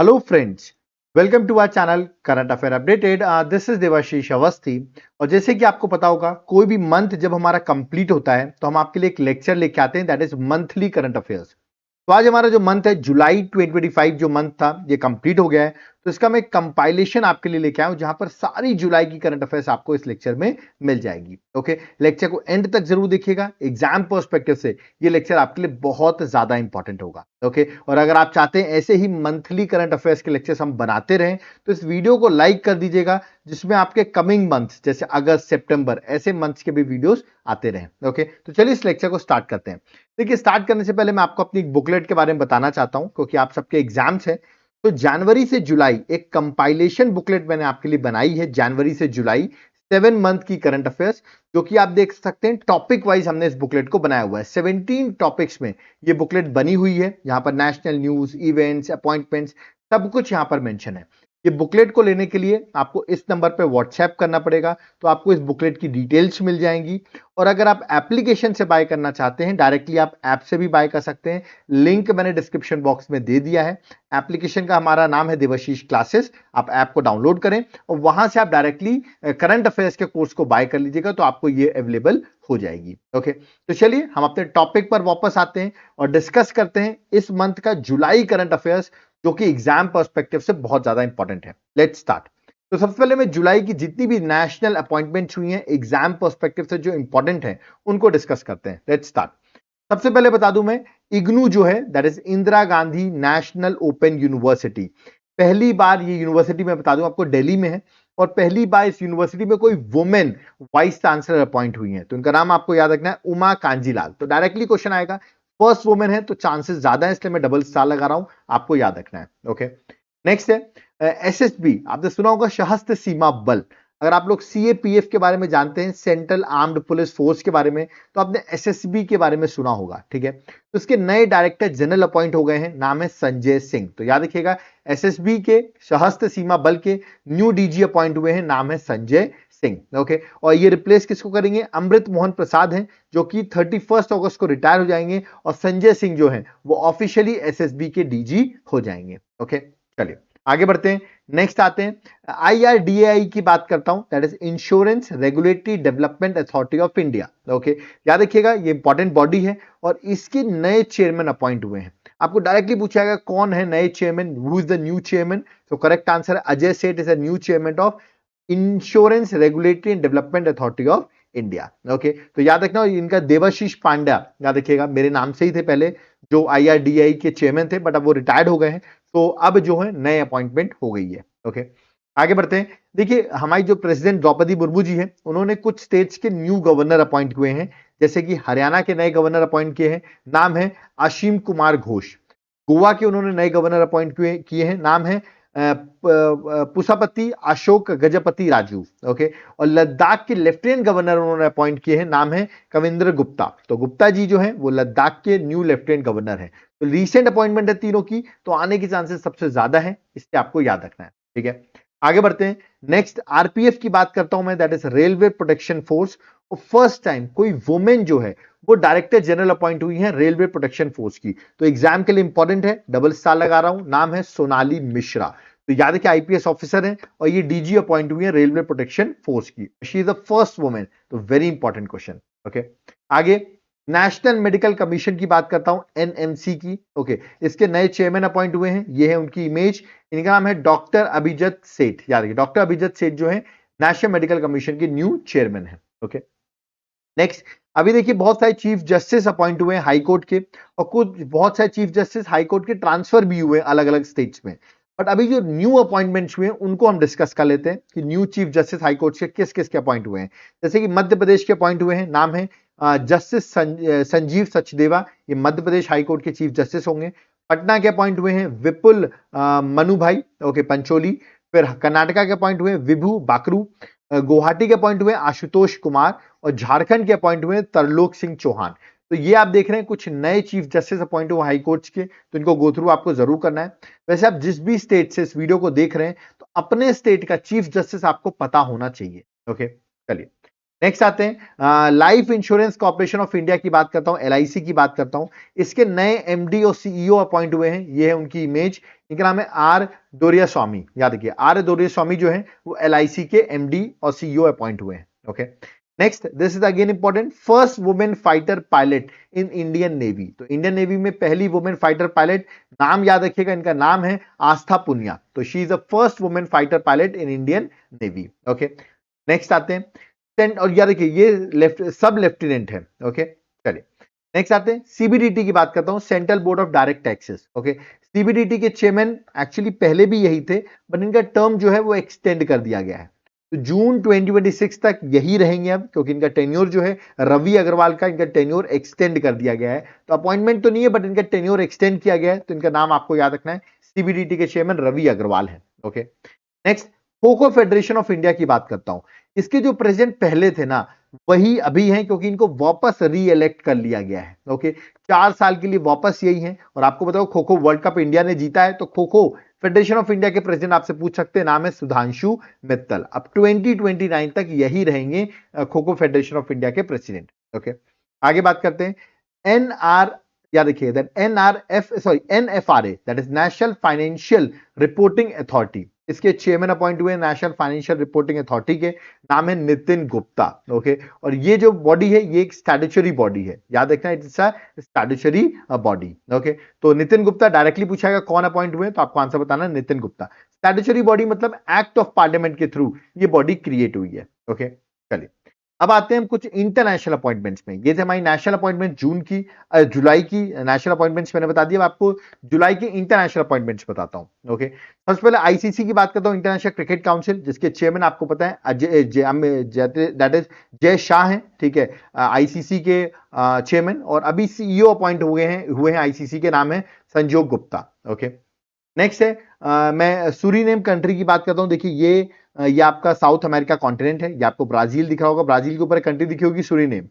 Hello friends, welcome to our channel current affair updated. This is Devashish Awasthi. और जैसे कि आपको पता होगा, कोई भी मंथ जब हमारा कंप्लीट होता है तो हम आपके लिए एक लेक्चर लेके आते हैं, that is monthly current affairs. तो आज हमारा जो मंथ है जुलाई 2025 जो मंथ था ये कंप्लीट हो गया है। तो इसका मैं कंपाइलेशन आपके लिए लेके आया हूं जहां पर सारी जुलाई की करंट अफेयर्स आपको इस लेक्चर में मिल जाएगी। ओके, लेक्चर को एंड तक जरूर देखिएगा, एग्जाम पर्सपेक्टिव से ये लेक्चर आपके लिए बहुत ज्यादा इंपॉर्टेंट होगा। ओके, और अगर आप चाहते हैं ऐसे ही मंथली करंट अफेयर्स के लेक्चर्स हम बनाते रहें तो इस वीडियो को लाइक कर दीजिएगा, जिसमें आपके कमिंग मंथ्स जैसे अगस्त सितंबर ऐसे मंथ्स के भी वीडियोस आते रहें। ओके, तो चलिए इस लेक्चर को स्टार्ट करते हैं। देखिए, स्टार्ट करने से पहले मैं आपको अपनी बुकलेट के बारे में बताना चाहता हूं, क्योंकि आप सबके एग्जाम्स हैं। तो जनवरी से जुलाई एक कंपाइलेशन बुकलेट मैंने आपके लिए बनाई है, जनवरी से जुलाई 7 मंथ की करंट अफेयर्स, जो कि आप देख सकते हैं टॉपिक वाइज हमने इस बुकलेट को बनाया हुआ है। 17 टॉपिक्स में ये बुकलेट बनी हुई है। यहां पर नेशनल न्यूज, इवेंट्स, अपॉइंटमेंट्स सब कुछ यहां पर मेंशन है। ये बुकलेट को लेने के लिए आपको इस नंबर पे व्हाट्सएप करना पड़ेगा, तो आपको इस बुकलेट की डिटेल्स मिल जाएंगी। और अगर आप एप्लीकेशन से बाय करना चाहते हैं, डायरेक्टली आप ऐप से भी बाय कर सकते हैं। लिंक मैंने डिस्क्रिप्शन बॉक्स में दे दिया है। एप्लीकेशन का हमारा नाम है देवाशीष क्लासेस। आप ऐप को डाउनलोड करें और वहां से आप डायरेक्टली करंट अफेयर्स के कोर्स को बाय कर लीजिएगा, तो आपको ये अवेलेबल हो जाएगी। ओके, तो चलिए हम अपने टॉपिक पर वापस आते हैं और डिस्कस करते हैं इस मंथ का जुलाई करंट अफेयर्स, जो कि एग्जाम पर्सपेक्टिव से बहुत ज्यादा इंपॉर्टेंट है। Let's start. तो सबसे पहले मैं जुलाई की जितनी भी नेशनल अपॉइंटमेंट्स हुई हैं एग्जाम पर्सपेक्टिव से जो इंपॉर्टेंट है उनको डिस्कस करते हैं। Let's start. सबसे पहले बता दूं मैं, इग्नू जो है that is Indira Gandhi national open university. पहली बार ये यूनिवर्सिटी मैं बता दूं आपको दिल्ली में है, और पहली बार इस यूनिवर्सिटी में कोई वुमेन वाइस चांसलर अपॉइंट हुई है। तो इनका नाम आपको याद रखना है, उमा कांजीलाल। तो डायरेक्टली क्वेश्चन आएगा, फर्स्ट वुमेन है तो चांसेस ज्यादा है, इसलिए मैं डबल स्टार लगा रहा हूं, आपको याद रखना है। ओके, नेक्स्ट है एसएसबी। आपने सुना होगा सशस्त्र सीमा बल। अगर आप लोग सीएपीएफ के बारे में जानते हैं, सेंट्रल आर्म्ड पुलिस फोर्स के बारे में, तो आपने एसएसबी के बारे में सुना होगा। ठीक है, तो इसके नए डायरेक्टर जनरल अपॉइंट हो गए हैं, नाम है संजय सिंह। तो याद रखिएगा, एसएसबी के सशस्त्र सीमा बल के न्यू डीजी अपॉइंट हुए हैं, नाम है संजय सिंह। ओके, और ये रिप्लेस किसको करेंगे? अमृत मोहन प्रसाद हैं, जो कि 31 अगस्त को रिटायर हो जाएंगे, और संजय सिंह जो है वो ऑफिशियली एसएसबी के डीजी हो जाएंगे। ओके, चलिए आगे बढ़ते हैं। नेक्स्ट आते हैं आईआरडीएआई की बात करता हूं, that is insurance regulatory development authority of India. Okay, याद रखिएगा ये इंपॉर्टेंट बॉडी है और इसके नए चेयरमैन अपॉइंट हुए हैं। आपको डायरेक्टली पूछा जाएगा कौन है नए chairman, who is the new chairman? तो करेक्ट आंसर है अजय सेठ is the new chairman of insurance regulatory and development authority of India. Okay, तो याद रखना इनका देवाशीष पांड्या, याद रखिएगा मेरे नाम से ही थे पहले, जो आईआरडीआई के चेयरमैन थे, बट अब वो रिटायर्ड हो गए हैं, तो अब जो है नए अपॉइंटमेंट हो गई है। ओके, आगे बढ़ते हैं। देखिए, हमारी जो प्रेसिडेंट द्रौपदी मुर्मू जी हैं, उन्होंने कुछ स्टेट्स के न्यू गवर्नर अपॉइंट हुए हैं। जैसे कि हरियाणा के नए गवर्नर अपॉइंट किए हैं, नाम है असीम कुमार घोष। गोवा के उन्होंने नए गवर्नर अपॉइंट किए हैं, नाम है पुष्पति अशोक गजपति राजू। ओके, और लद्दाख के लेफ्टिनेंट गवर्नर उन्होंने अपॉइंट किए हैं, नाम है कविंद्र गुप्ता। तो गुप्ता जी जो हैं वो लद्दाख के न्यू लेफ्टिनेंट गवर्नर हैं। तो रीसेंट अपॉइंटमेंट है तीनों की, तो आने के चांसेस सबसे ज्यादा है, इसलिए आपको याद रखना है। ठीक है, आगे बढ़ते हैं। नेक्स्ट आरपीएफ की बात करता हूं मैं, that is railway protection force. और फर्स्ट टाइम कोई वुमेन जो है वो डायरेक्टर जनरल अपॉइंट हुई है रेलवे प्रोटेक्शन फोर्स की। तो एग्जाम के लिए इंपॉर्टेंट है, डबल स्टार लगा रहा हूं, नाम है सोनाली मिश्रा। तो याद है कि आईपीएस ऑफिसर हैं और ये डीजी अपॉइंट हुई है रेलवे प्रोटेक्शन फोर्स की। She is the first women, तो वेरी इंपॉर्टेंट क्वेश्चन। ओके, आगे नेशनल मेडिकल कमीशन की बात करता हूं, एनएमसी की। ओके, इसके नए चेयरमैन अपॉइंट हुए हैं, ये है उनकी इमेज। इनका नाम है डॉक्टर अभिजीत सेठ। याद रखिए, डॉक्टर अभिजीत सेठ जो है नेशनल मेडिकल कमीशन के न्यू चेयरमैन है। ओके, नेक्स्ट, अभी देखिए बहुत सारे चीफ जस्टिस अपॉइंट हुए हैं हाई कोर्ट के, और कुछ बहुत सारे चीफ जस्टिस हाई कोर्ट के ट्रांसफर भी हुए अलग अलग स्टेट्स में। बट अभी जो न्यू अपॉइंटमेंट्स हुए हैं उनको हम डिस्कस कर लेते हैं कि new chief justice high court के किस किस के अपॉइंट हुए हैं। जैसे कि मध्य प्रदेश के अपॉइंट हुए हैं, नाम है जस्टिस संजीव सचदेवा, ये मध्य प्रदेश हाई कोर्ट के चीफ जस्टिस होंगे। पटना के अपॉइंट हुए हैं विपुल मनु भाई, ओके पंचोली। फिर कर्नाटका के अपॉइंट हुए विभू बाकरू। गुवाहाटी के अपॉइंट हुए आशुतोष कुमार, और झारखंड के अपॉइंट हुए तरलोक सिंह चौहान। तो ये आप देख रहे हैं कुछ नए चीफ जस्टिस अपॉइंट हुए हाई कोर्ट्स के, तो इनको गो थ्रू आपको जरूर करना है। वैसे आप जिस भी स्टेट से इस वीडियो को देख रहे हैं, तो अपने स्टेट का चीफ जस्टिस आपको पता होना चाहिए। ओके, चलिए नेक्स्ट आते हैं life insurance corporation of India की बात करता हूं, एलआईसी की बात करता हूं। इसके नए एमडी और सीईओ अपॉइंट हुए हैं, ये है उनकी इमेज। इनका नाम है आर दोरिया स्वामी, याद रखिए आर दोरिया स्वामी जो है वो एलआईसी के एमडी और सीईओ अपॉइंट हुए हैं। Okay, next this is again important, first women fighter pilot in Indian navy. तो इंडियन नेवी में पहली वुमेन फाइटर पायलट, नाम याद रखिएगा, इनका नाम है आस्था पुनिया। तो she is the first women fighter pilot in Indian navy. Okay, next आते हैं और याद रखिए ये लेफ्ट सब लेफ्टिनेंट है। ओके, चलिए नेक्स्ट आते हैं सीबीडीटी की बात करता हूं, central board of direct taxes. Okay, CBDT के चेयरमैन एक्चुअली पहले भी यही थे, बट इनका टर्म जो है वो एक्सटेंड कर दिया गया है, तो जून 2026 तक यही रहेंगे अब, क्योंकि इनका टेन्योर जो है रवि अग्रवाल का, इनका टेन्योर एक्सटेंड कर दिया गया है। तो अपॉइंटमेंट तो नहीं है, बट इनका टेन्योर एक्सटेंड किया गया है, तो इनका नाम आपको याद रखना है, सीबीडीटी के चेयरमैन रवि अग्रवाल है। Okay, next kho kho federation of India की बात करता हूं। इसके जो प्रेसिडेंट पहले थे ना वही अभी हैं, क्योंकि इनको वापस री इलेक्ट कर लिया गया है। ओके, 4 साल के लिए वापस यही है। और आपको बताओ kho kho world cup India ने जीता है, तो kho kho federation of India के प्रेसिडेंट आपसे पूछ सकते हैं, नाम है सुधांशु मित्तल। अब 2029 तक यही रहेंगे kho kho federation of India के प्रेसिडेंट। ओके, आगे बात करते हैं एनआर, याद रखिए that NFRA, that is national financial reporting authority. इसके चेयरमैन अपॉइंट हुए नेशनल फाइनेंशियल रिपोर्टिंग अथॉरिटी के, नाम है नितिन गुप्ता। ओके, और ये जो बॉडी है ये एक स्टैट्यूटरी बॉडी है, याद रखना it's a statutory body. Okay, तो नितिन गुप्ता डायरेक्टली पूछा गया कौन अपॉइंट हुए, तो आपको आंसर बताना नितिन गुप्ता। स्टैट्यूटरी बॉडी मतलब एक्ट ऑफ पार्लियामेंट के थ्रू ये बॉडी क्रिएट हुई है। ओके, चलिए अब आते हैं हम कुछ इंटरनेशनल अपॉइंटमेंट्स में। ये थे हमारी नेशनल अपॉइंटमेंट जुलाई की नेशनल अपॉइंटमेंट्स मैंने बता दिया, आपको जुलाई की इंटरनेशनल अपॉइंटमेंट्स बताता हूं। ओके, सबसे पहले आईसीसी की बात करता हूं, इंटरनेशनल क्रिकेट काउंसिल, जिसके चेयरमैन आपको पता है दैट इज जय शाह हैं। ठीक है, आईसीसी के चेयरमैन, और अभी सीईओ अपॉइंट हुए हैं आईसीसी के, नाम है संजोग गुप्ता। ओके, नेक्स्ट है मैं सूरीनेम कंट्री की बात करता हूं। देखिए ये आपका साउथ अमेरिका कॉन्टिनेंट है, ये आपको ब्राजील दिख रहा होगा, ब्राजील के ऊपर कंट्री दिखी होगी सूरीनेम।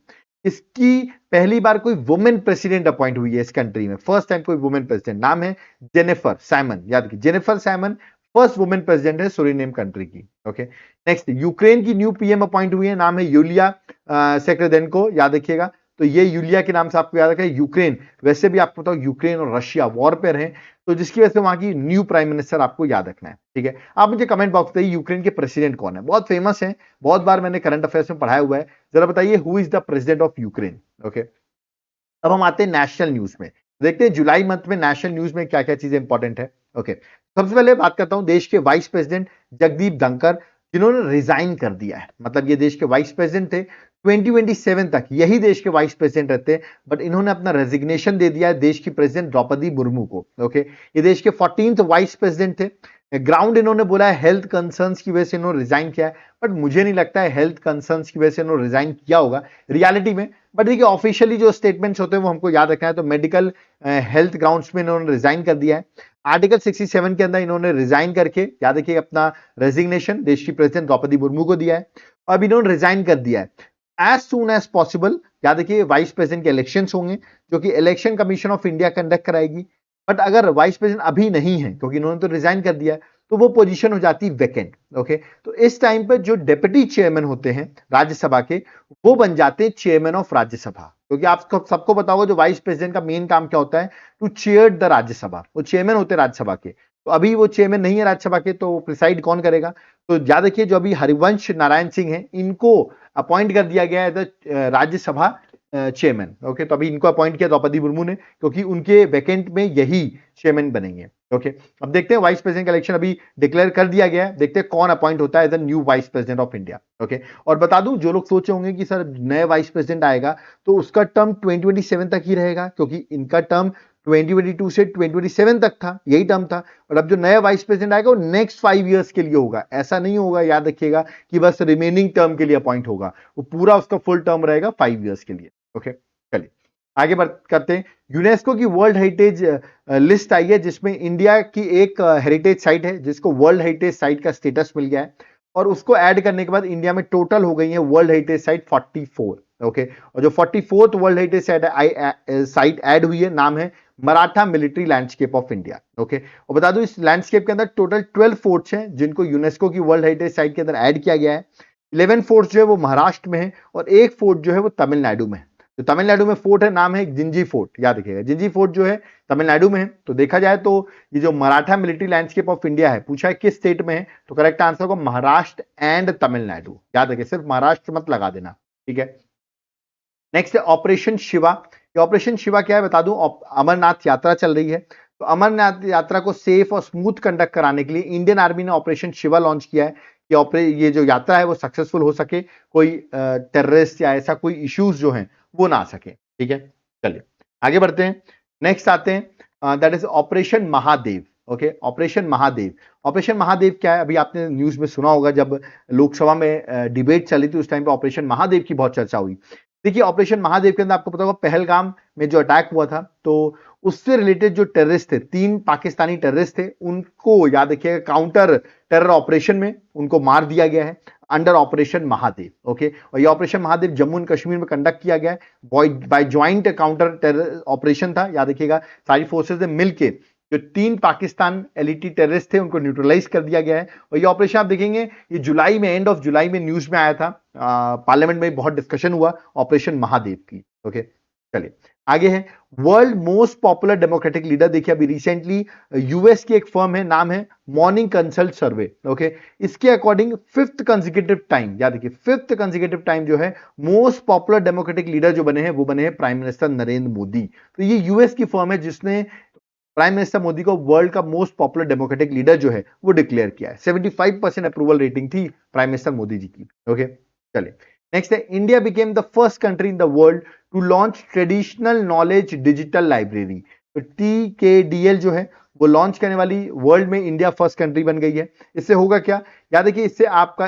इसकी पहली बार कोई वुमेन प्रेसिडेंट अपॉइंट हुई है इस कंट्री में, फर्स्ट टाइम कोई वुमेन प्रेसिडेंट, नाम है जेनिफर सैमन। याद रखिए Jennifer Simon first women president है सूरीनेम कंट्री की। ओके, नेक्स्ट यूक्रेन की न्यू पीएम अपॉइंट हुई है, नाम है यूलिया सेक्रेदेनको, याद रखिएगा। तो ये यूलिया के नाम से आपको याद रखें। यूक्रेन, वैसे भी आपको बताओ यूक्रेन और रशिया वॉर पे रहे, तो जिसकी वजह से वहां की न्यू प्राइम मिनिस्टर आपको याद रखना है। ठीक है, आप मुझे कमेंट बॉक्स में यूक्रेन के प्रेसिडेंट कौन है, बहुत फेमस है, बहुत बार मैंने करंट अफेयर्स में पढ़ाया हुआ है, जरा बताइए who is the president of Ukraine. Okay, अब हम आते हैं नेशनल न्यूज में, देखते हैं जुलाई मंथ में नेशनल न्यूज में क्या क्या चीजें इंपॉर्टेंट है। ओके, सबसे पहले बात करता हूं देश के वाइस प्रेसिडेंट जगदीप धनखड़, जिन्होंने रिजाइन कर दिया है, मतलब ये देश के वाइस प्रेसिडेंट थे, 2027 तक यही देश के वाइस प्रेसिडेंट रहते, बट इन्होंने अपना रेजिग्नेशन दे दिया है देश की प्रेसिडेंट द्रौपदी मुर्मू को। ओके, ये देश के 14th वाइस प्रेसिडेंट थे। ग्राउंड इन्होंने बोला है हेल्थ कंसर्न्स की वजह से इन्होंने रिजाइन किया है, बट मुझे नहीं लगता है हेल्थ कंसर्न्स की वजह से इन्होंने रिजाइन किया होगा रियलिटी में। बट देखिए ऑफिशियली जो स्टेटमेंट्स होते हैं वो हमको याद रखना है, तो मेडिकल हेल्थ ग्राउंड्स में इन्होंने रिजाइन कर दिया है। आर्टिकल 67 के अंदर इन्होंने रिजाइन करके, याद रखिए, अपना रेजिग्नेशन देश की प्रेसिडेंट द्रौपदी मुर्मू को दिया है, और अब इन्होंने रिजाइन कर दिया है एज सून एज पॉसिबल। याद रखिए वाइस प्रेसिडेंट के इलेक्शंस होंगे, जो कि election commission of India conduct कराएगी। बट अगर वाइस प्रेसिडेंट अभी नहीं है, क्योंकि इन्होंने तो रिजाइन कर दिया है, तो वो पोजीशन हो जाती है वैकेंट। ओके, तो इस टाइम पर जो डेप्यूटी चेयरमैन होते हैं राज्यसभा के, वो बन जाते हैं चेयरमैन ऑफ राज्यसभा, क्योंकि आप सबको पता होगा जो वाइस प्रेसिडेंट का मेन काम क्या होता है, टू चेयर द राज्यसभा, वो चेयरमैन होते हैं राज्यसभा के। तो अभी वो चेयरमैन नहीं है राज्यसभा के, तो प्रिसाइड कौन करेगा, तो याद रखिए जो अभी हरिवंश नारायण सिंह है, इनको अपॉइंट कर दिया गया है राज्यसभा चेयरमैन। ओके, तो अभी इनको अपॉइंट किया द्रौपदी मुर्मू ने, क्योंकि उनके वैकेंट में यही चेयरमैन बनेंगे। ओके, अब देखते हैं वाइस प्रेसिडेंट का इलेक्शन अभी डिक्लेयर कर दिया गया है, देखते हैं कौन अपॉइंट होता है as the new vice president of India. Okay, और बता दूं जो लोग सोचे होंगे कि सर नए वाइस प्रेसिडेंट आएगा तो उसका टर्म 2027 तक ही रहेगा, क्योंकि इनका टर्म 2022 से 2027 तक था, यही टर्म था। और अब जो नया वाइस प्रेसिडेंट आएगा वो नेक्स्ट 5 इयर्स के लिए होगा, ऐसा नहीं होगा, याद रखिएगा, कि बस रिमेनिंग टर्म के लिए अपॉइंट होगा, वो पूरा उसका फुल टर्म रहेगा 5 इयर्स के लिए। ओके, चलिए आगे बढ़ करते हैं। यूनेस्को की वर्ल्ड हेरिटेज लिस्ट आई है, जिसमें इंडिया की एक हेरिटेज साइट है जिसको वर्ल्ड हेरिटेज साइट का स्टेटस मिल गया है, और उसको ऐड करने के बाद इंडिया में टोटल हो गई है वर्ल्ड हेरिटेज साइट 44। ओके, और जो 44th world heritage site add हुई है, नाम है Maratha military landscape of India. Okay, और बता दूं इस लैंडस्केप के अंदर टोटल 12 फोर्ट्स हैं जिनको यूनेस्को की वर्ल्ड हेरिटेज साइट के अंदर ऐड किया गया है। 11 फोर्ट जो है वो महाराष्ट्र में है और एक फोर्ट जो है वो तमिलनाडु में है। तो तमिलनाडु में फोर्ट है, नाम है जिंजी फोर्ट, याद रखिएगा जिंजी फोर्ट जो है तमिलनाडु में है। तो देखा जाए तो ये जो Maratha military landscape of India है, पूछा है किस स्टेट में है, तो करेक्ट आंसर होगा महाराष्ट्र एंड तमिलनाडु, याद रखिए सिर्फ महाराष्ट्र मत लगा देना, ठीक है। नेक्स्ट है ऑपरेशन शिवा। ये ऑपरेशन शिवा क्या है बता दूं, अमरनाथ यात्रा चल रही है, तो अमरनाथ यात्रा को सेफ और स्मूथ कंडक्ट कराने के लिए इंडियन आर्मी ने ऑपरेशन शिवा लॉन्च किया है कि ये जो यात्रा है वो सक्सेसफुल हो सके, कोई टेररिस्ट या ऐसा कोई इश्यूज जो हैं वो ना आ सके, ठीक है। चलिए आगे बढ़ते हैं, नेक्स्ट आते हैं, that is operation Mahadev. Okay, operation Mahadev. Operation Mahadev क्या है, अभी आपने न्यूज में सुना होगा, जब लोकसभा में डिबेट चली थी उस टाइम पे ऑपरेशन महादेव की बहुत चर्चा हुई। देखिए ऑपरेशन महादेव के अंदर आपको पता होगा पहलगाम में जो अटैक हुआ था, तो उससे रिलेटेड जो टेररिस्ट थे, 3 पाकिस्तानी टेररिस्ट थे, उनको याद रखिएगा काउंटर टेरर ऑपरेशन में उनको मार दिया गया है अंडर ऑपरेशन महादेव। ओके, और ये ऑपरेशन महादेव जम्मू एंड कश्मीर में कंडक्ट किया गया है by joint counter terror operation था, याद रखिएगा सारी फोर्सेज ने मिलकर जो 3 पाकिस्तान एलिटी टेररिस्ट थे उनको न्यूट्रलाइज कर दिया गया है। और ये ऑपरेशन आप देखेंगे ये जुलाई में, एंड ऑफ जुलाई में न्यूज में आया था, पार्लियामेंट में बहुत डिस्कशन हुआ ऑपरेशन महादेव की। ओके, चलिए आगे है world most popular democratic leader. देखिए अभी रिसेंटली यूएस की एक फर्म है, नाम है मॉर्निंग कंसल्ट सर्वे। ओके, इसके अकॉर्डिंग 5th कंसेक्यूटिव टाइम, याद रखिए 5th कंसेक्यूटिव टाइम जो है मोस्ट पॉपुलर डेमोक्रेटिक लीडर जो बने हैं वो बने हैं प्राइम मिनिस्टर नरेंद्र मोदी। तो ये यूएस की फर्म है जिसने प्राइम मिनिस्टर मोदी को वर्ल्ड का मोस्ट पॉपुलर डेमोक्रेटिक लीडर जो है वो डिक्लेयर किया है। 75% अप्रूवल रेटिंग थी प्राइम मिनिस्टर मोदी जी की। ओके, चलिए नेक्स्ट है India became the first country in the world to launch traditional knowledge digital library. तो TKDL जो है वो लॉन्च करने वाली वर्ल्ड में इंडिया फर्स्ट कंट्री बन गई है। इससे होगा क्या, याद है कि इससे आपका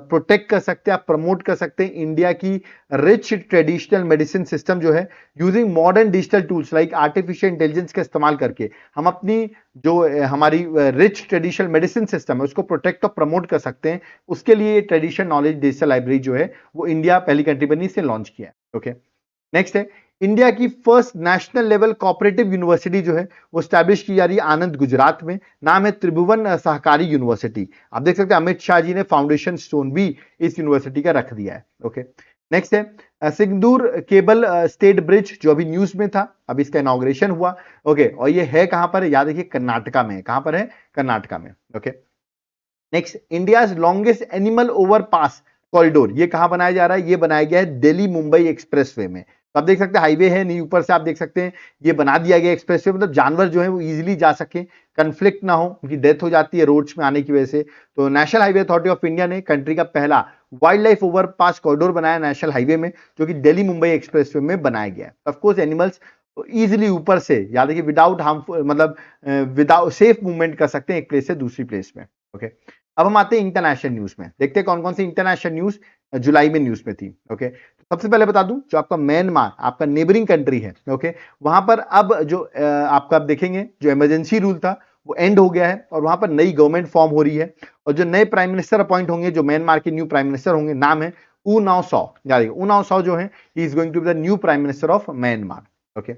प्रोटेक्ट कर सकते हैं, आप प्रमोट कर सकते हैं इंडिया की रिच ट्रेडिशनल मेडिसिन सिस्टम जो है, using modern digital tools like artificial intelligence का इस्तेमाल करके हम अपनी जो हमारी रिच ट्रेडिशनल मेडिसिन सिस्टम है उसको प्रोटेक्ट और प्रमोट कर सकते हैं। उसके लिए ट्रेडिशनल नॉलेज डिजिटल लाइब्रेरी जो है वो इंडिया पहली कंट्री बनी, इसे लॉन्च किया है। ओके, नेक्स्ट है इंडिया की first national level cooperative university जो है वो स्टैब्लिश की जा रही है आनंद, गुजरात में, नाम है त्रिभुवन सहकारी यूनिवर्सिटी। आप देख सकते हैं अमित शाह जी ने फाउंडेशन स्टोन भी इस यूनिवर्सिटी का रख दिया है। ओके, नेक्स्ट है सिंदूर केबल स्टेट ब्रिज जो अभी न्यूज में था, अभी इसका इनॉग्रेशन हुआ। ओके, और ये है कहां पर है, याद रखिए कर्नाटका में। कहां पर है, कर्नाटका में। Okay, next India's longest animal overpass corridor, ये कहां बनाया जा रहा है, ये बनाया गया है दिल्ली मुंबई एक्सप्रेसवे में। तो आप देख सकते हैं हाईवे है नहीं, ऊपर से आप देख सकते हैं ये बना दिया गया एक्सप्रेसवे, मतलब जानवर जो है वो इजीली जा सके, कंफ्लिक्ट ना हो, उनकी डेथ हो जाती है रोड्स में आने की वजह से। तो national highway authority of India ने कंट्री का पहला वाइल्ड लाइफ ओवर पास कॉरिडोर बनाया नेशनल हाईवे में, जो कि दिल्ली मुंबई एक्सप्रेसवे में बनाया गया है। ऑफकोर्स एनिमल्स इजिली ऊपर से, याद है कि विदाउट हार्मफुल, मतलब विदाउट सेफ मूवमेंट कर सकते हैं एक प्लेस से दूसरी प्लेस में। ओके, अब हम आते हैं इंटरनेशनल न्यूज में, देखते हैं कौन कौन सी इंटरनेशनल न्यूज जुलाई में न्यूज में थी। ओके, सबसे पहले बता दूं जो आपका म्यांमार, आपका नेबरिंग कंट्री है, ओके, वहां पर अब जो आपका आप देखेंगे जो इमरजेंसी रूल था वो एंड हो गया है और वहां पर नई गवर्नमेंट फॉर्म हो रही है और जो नए प्राइम मिनिस्टर अपॉइंट होंगे, जो म्यांमार के न्यू प्राइम मिनिस्टर होंगे, नाम है ऊ नाव सॉ। याद रखिए ऊ नाव सॉ जो है he is going to be the new prime minister of Myanmar. Okay,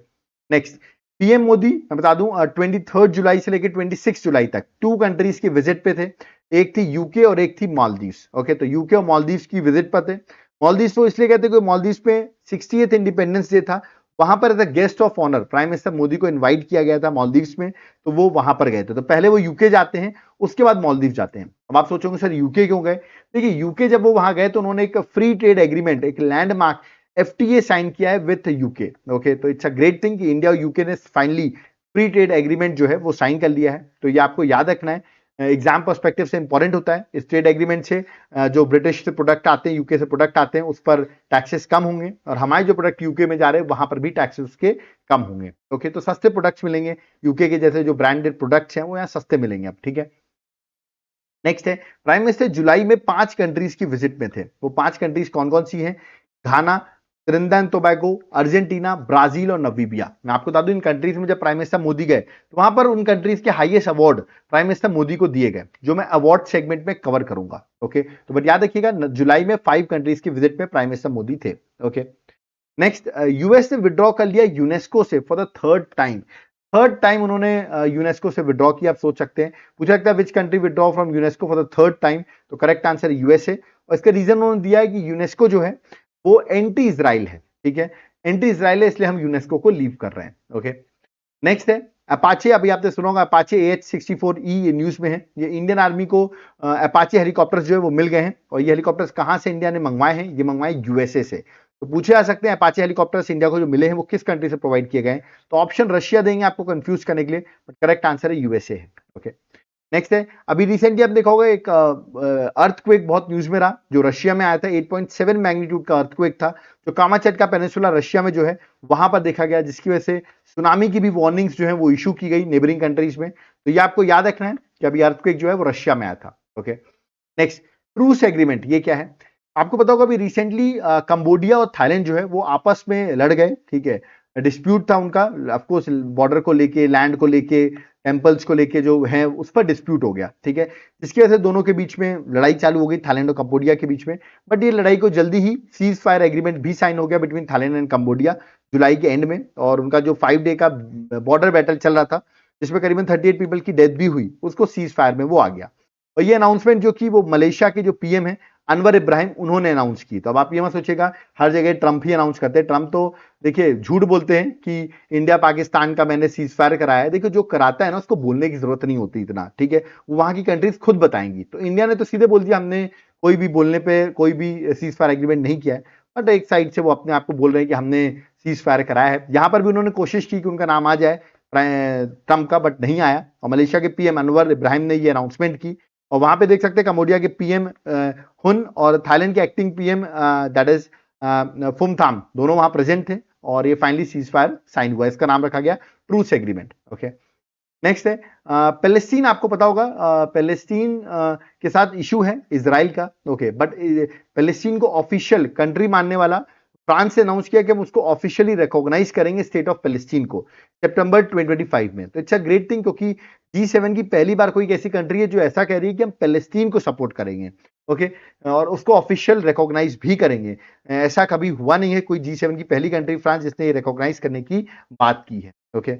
next PM Modi, मैं बता दूं 23 जुलाई से लेकर 26 जुलाई तक 2 कंट्रीज के विजिट पे थे, एक थी यूके और एक थी मालदीव्स। ओके, तो यूके और मालदीव्स की विजिट पर थे। मालदीव्स तो इसलिए कहते हैं मालदीव्स पे 60th इंडिपेंडेंस डे था, वहां पर as a guest of honour prime minister Modi को इनवाइट किया गया था मालदीव्स में, तो वो वहां पर गए थे। तो पहले वो यूके जाते हैं, उसके बाद मालदीव जाते हैं। अब आप सोचोगे सर यूके क्यों गए, देखिए यूके जब वो वहां गए तो उन्होंने एक फ्री ट्रेड एग्रीमेंट, एक लैंडमार्क FTA साइन किया है विथ यूके। ओके, तो इट्स अ ग्रेट थिंग कि इंडिया और यूके ने फाइनली फ्री ट्रेड एग्रीमेंट जो है वो साइन कर लिया है। तो ये आपको याद रखना है, एग्जाम पर्सपेक्टिव से इंपॉर्टेंट होता है। इस ट्रेड एग्रीमेंट से जो ब्रिटिश से प्रोडक्ट आते हैं, यूके से प्रोडक्ट आते हैं, उस पर टैक्सेस कम होंगे और हमारे जो प्रोडक्ट यूके में जा रहे हैं वहां पर भी टैक्सेस उसके कम होंगे। ओके, तो सस्ते प्रोडक्ट्स मिलेंगे, यूके के जैसे जो ब्रांडेड प्रोडक्ट्स हैं वो यहाँ सस्ते मिलेंगे अब। ठीक है, नेक्स्ट है प्राइम मिनिस्टर जुलाई में 5 कंट्रीज की विजिट में थे। वो 5 कंट्रीज कौन कौन सी हैं, Ghana, Trinidad and Tobago, Argentina, Brazil और नमीबिया। मैं आपको बता दूं इन कंट्रीज में जब प्राइम मिनिस्टर मोदी गए तो वहां पर उन कंट्रीज के highest award prime minister Modi को दिए गए, जो मैं अवार्ड सेगमेंट में कवर करूंगा। ओके, तो बट याद रखिएगा जुलाई में 5 कंट्रीज की विजिट में प्राइम मिनिस्टर मोदी थे। ओके, नेक्स्ट यूएस ने विड्रॉ कर लिया यूनेस्को से फॉर द थर्ड टाइम उन्होंने यूनेस्को से विड्रॉ किया। आप सोच सकते हैं, पूछा लगता है which country withdraw from UNESCO for the third time, तो करेक्ट आंसर यूएसए। और इसका रीजन उन्होंने दिया है कि यूनेस्को जो है वो एंटी इजराइल है, ठीक है, एंटी इजराइल है, इसलिए हम यूनेस्को को लीव कर रहे हैं। ओके, नेक्स्ट है अपाचे। अभी आपने सुना होगा अपाचे AH-64E, ये न्यूज में है। ये इंडियन आर्मी को अपाचे हेलीकॉप्टर्स जो है वो मिल गए हैं, और ये हेलीकॉप्टर्स कहां से इंडिया ने मंगवाए हैं? ये मंगवाए यूएसए से। तो पूछे जा सकते हैं अपाचे हेलीकॉप्टर्स इंडिया को जो मिले हैं वो किस कंट्री से प्रोवाइड किए गए हैं? तो ऑप्शन रशिया देंगे आपको कंफ्यूज करने के लिए, बट करेक्ट आंसर है यूएसए है। ओके, नेक्स्ट है, अभी रिसेंटली आप देखा होगा एक अर्थक्वेक बहुत न्यूज में रहा, जो रशिया में आया था। 8.7 मैग्नीट्यूड का अर्थक्वेक था, जो कामाचटका पेनिनसुला रशिया में जो है वहां पर देखा गया, जिसकी वजह से सुनामी की भी वार्निंग्स जो है वो इशू की गई नेबरिंग कंट्रीज में। तो ये आपको याद रखना है कि अभी अर्थक्वेक जो है वो रशिया में आया था। ओके, नेक्स्ट, ट्रूस एग्रीमेंट, ये क्या है? आपको पता होगा अभी रिसेंटली कंबोडिया और थाईलैंड जो है वो आपस में लड़ गए, ठीक है, डिस्प्यूट था उनका, ऑफकोर्स बॉर्डर को लेके, लैंड को लेके, टेम्पल्स को लेके जो है उस पर डिस्प्यूट हो गया, ठीक है, जिसकी वजह से दोनों के बीच में लड़ाई चालू हो गई, थाईलैंड और कंबोडिया के बीच में। बट ये लड़ाई को जल्दी ही सीज फायर एग्रीमेंट भी साइन हो गया बिटवीन थाईलैंड एंड कंबोडिया जुलाई के एंड में, और उनका जो 5 डे का बॉर्डर बैटल चल रहा था जिसमें करीबन 38 पीपल की डेथ भी हुई, उसको सीज फायर में वो आ गया। और ये अनाउंसमेंट जो कि वो मलेशिया के जो पीएम है अनवर इब्राहिम, उन्होंने अनाउंस की। तो अब आप ये मत सोचिएगा हर जगह ट्रंप ही अनाउंस करते हैं। ट्रंप तो देखिए झूठ बोलते हैं कि इंडिया पाकिस्तान का मैंने सीज फायर कराया है। देखिए जो कराता है ना उसको बोलने की जरूरत नहीं होती इतना, ठीक है, वहां की कंट्रीज खुद बताएंगी। तो इंडिया ने तो सीधे बोल दिया हमने कोई भी बोलने पे कोई भी सीज फायर एग्रीमेंट नहीं किया है, बट एक साइड से वो अपने आप को बोल रहे हैं कि हमने सीज फायर कराया है। यहां पर भी उन्होंने कोशिश की कि उनका नाम आ जाए ट्रंप का, बट नहीं आया, और मलेशिया के पीएम अनवर इब्राहिम ने ये अनाउंसमेंट की। और वहां पे देख सकते हैं कंबोडिया के पीएम हुन और थाईलैंड के एक्टिंग पीएम दैट इज फुमथाम, दोनों वहां प्रेजेंट थे, और ये फाइनली सीज फायर साइन हुआ। इसका नाम रखा गया ट्रूस एग्रीमेंट। ओके, नेक्स्ट है पैलेस्टीन। आपको पता होगा पैलेस्टीन के साथ इशू है इजराइल का, ओके, बट पैलेस्टीन को ऑफिशियल कंट्री मानने वाला फ्रांस से अनाउंस किया कि हम उसको ऑफिशियली रिकॉग्नाइज करेंगे स्टेट ऑफ पैलेस्टीन को सितंबर 2025 में। तो इट्स अ ग्रेट थिंग, क्योंकि G7 की पहली बार कोई ऐसी कंट्री है जो ऐसा कह रही है कि हम पैलेस्टीन को सपोर्ट करेंगे, ओके, और उसको ऑफिशियल रिकॉग्नाइज भी करेंगे। ऐसा कभी हुआ नहीं है, कोई G7 की पहली कंट्री फ्रांस जिसने ये रिकॉग्नाइज करने की बात की है। ओके,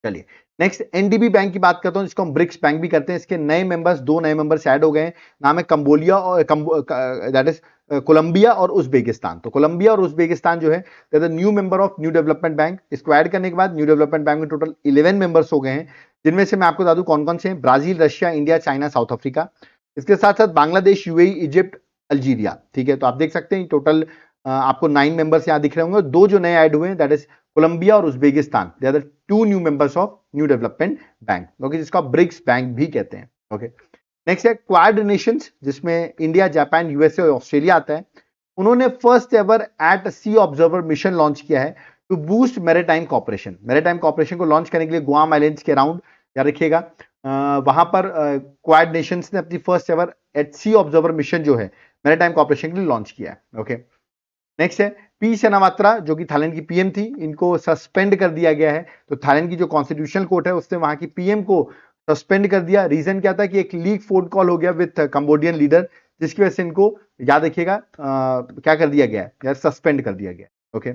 चलिए नेक्स्ट एनडीबी बैंक की बात करता हूं, जिसको हम ब्रिक्स बैंक भी करते हैं। इसके नए मेंबर्स, 2 नए मेंबर्स ऐड हो गए हैं। नाम है कंबोडिया और दैट इज कोलंबिया और उज्बेकिस्तान। तो कोलंबिया और उज्बेकिस्तान जो है new member of new development bank. इसको ऐड करने के बाद न्यू डेवलपमेंट बैंक में टोटल 11 मेंबर्स हो गए हैं, जिनमें से मैं आपको बता दूं कौन कौन से हैं। Brazil, Russia, India, China, south Africa. इसके साथ साथ बांग्लादेश, यूएई, इजिप्ट, अल्जीरिया, ठीक है। तो आप देख सकते हैं टोटल आपको 9 मेंबर्स यहां दिख रहे होंगे। 2 जो नए ऐड हुए हैं दैट इज कोलंबिया और Uzbekistan, they are the 2 new members of new development bank, okay, जिसको ब्रिक्स बैंक भी कहते हैं। ओके, नेक्स्ट है क्वाड नेशंस, जिसमें इंडिया, जापान, यूएसए और ऑस्ट्रेलिया आता है। उन्होंने first ever at sea observer mission launch किया है to boost maritime cooperation. Maritime cooperation को लॉन्च करने के लिए गुआम आइलैंड्स के अराउंड, याद रखिएगा, वहां पर क्वाड नेशंस ने अपनी first ever at sea observer mission जो है मैरीटाइम कॉपरेशन के लिए लॉन्च किया है। ओके, नेक्स्ट है पी शनावात्रा, जो कि थाईलैंड की पीएम थी, इनको सस्पेंड कर दिया गया है। तो थाईलैंड की जो कॉन्स्टिट्यूशनल कोर्ट है उसने वहां की पीएम को सस्पेंड कर दिया। रीजन क्या था कि एक लीक फोन कॉल हो गया विथ कंबोडियन लीडर, जिसकी वजह से इनको, याद रखिएगा, क्या कर दिया गया है, यार सस्पेंड कर दिया गया। ओके,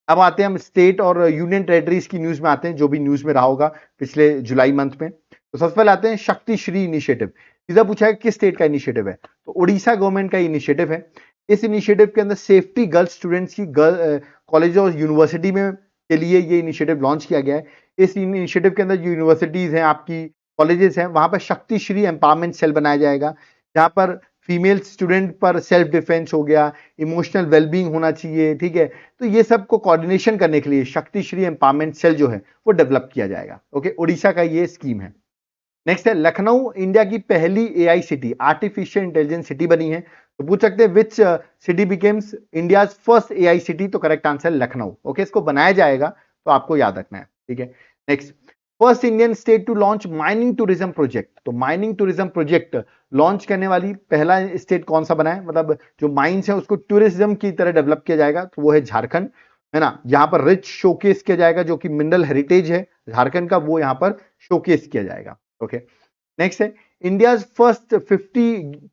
अब आते हैं हम स्टेट और यूनियन टेरिटरीज की न्यूज में आते हैं, जो भी न्यूज में रहा होगा पिछले जुलाई मंथ में। तो सबसे पहले आते हैं शक्ति श्री इनिशिएटिव। सीधा पूछा है किस स्टेट का इनिशिएटिव है, तो उड़ीसा गवर्नमेंट का इनिशिएटिव है। इस इनिशिएटिव के अंदर सेफ्टी गर्ल्स स्टूडेंट्स की कॉलेज और यूनिवर्सिटी में के लिए ये इनिशिएटिव लॉन्च किया गया है। इस इनिशिएटिव के अंदर जो यूनिवर्सिटीज हैं, आपकी कॉलेजेस हैं, वहां पर शक्ति श्री एम्पावरमेंट सेल बनाया जाएगा, जहां पर फीमेल स्टूडेंट पर सेल्फ डिफेंस हो गया, इमोशनल वेलबींग होना चाहिए, ठीक है। तो ये सब को कोऑर्डिनेशन करने के लिए शक्ति श्री एम्पावरमेंट सेल जो है वो डेवलप किया जाएगा। ओके, उड़ीसा का ये स्कीम है। नेक्स्ट है लखनऊ, इंडिया की पहली AI city, artificial intelligence city बनी है। तो पूछ सकते हैं which city becomes India first AI city, तो करेक्ट आंसर लखनऊ। ओके, इसको बनाया जाएगा तो आपको याद रखना है, ठीक है। Next, first Indian state to launch mining tourism project. तो माइनिंग टूरिज्म प्रोजेक्ट लॉन्च करने वाली पहला स्टेट कौन सा बना है, मतलब जो माइंस है उसको टूरिज्म की तरह डेवलप किया जाएगा, तो वो है झारखंड, है ना। यहाँ पर रिच शोकेस किया जाएगा, जो कि मिनरल हेरिटेज है झारखंड का, वो यहाँ पर शोकेस किया जाएगा। ओके, नेक्स्ट है India first 50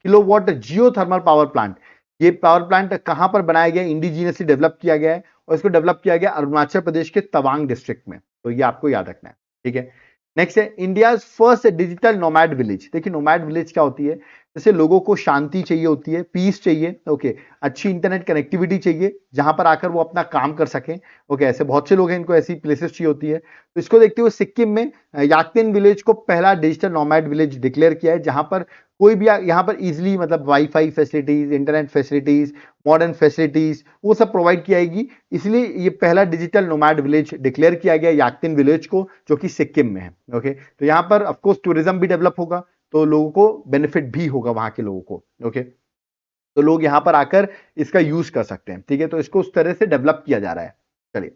kilowatt geothermal power plant. ये पावर प्लांट कहां पर बनाया गया, इंडिजीनियसली डेवलप किया गया है, और इसको डेवलप किया गया अरुणाचल प्रदेश के तवांग डिस्ट्रिक्ट में। तो ये आपको याद रखना है, ठीक है। नेक्स्ट है India first digital nomad village. देखिए नोमैड विलेज क्या होती है, जैसे लोगों को शांति चाहिए होती है, पीस चाहिए, ओके, अच्छी इंटरनेट कनेक्टिविटी चाहिए जहां पर आकर वो अपना काम कर सकें, ओके, ऐसे बहुत से लोग हैं, इनको ऐसी प्लेसेस चाहिए होती है। तो इसको देखते हुए सिक्किम में याक्तिन विलेज को पहला डिजिटल नोमैड विलेज डिक्लेयर किया है, जहां पर कोई भी यहाँ पर इजिली मतलब wifi facilities, internet facilities, modern facilities वो सब प्रोवाइड की जाएगी। इसलिए ये पहला डिजिटल नोमैड विलेज डिक्लेयर किया गया याक्तिन विलेज को, जो कि सिक्किम में है। ओके, तो यहाँ पर ऑफकोर्स टूरिज्म भी डेवलप होगा, तो लोगों को बेनिफिट भी होगा वहां के लोगों को। ओके, तो लोग यहां पर आकर इसका यूज कर सकते हैं। ठीक है, तो इसको उस तरह से डेवलप किया जा रहा है। चलिए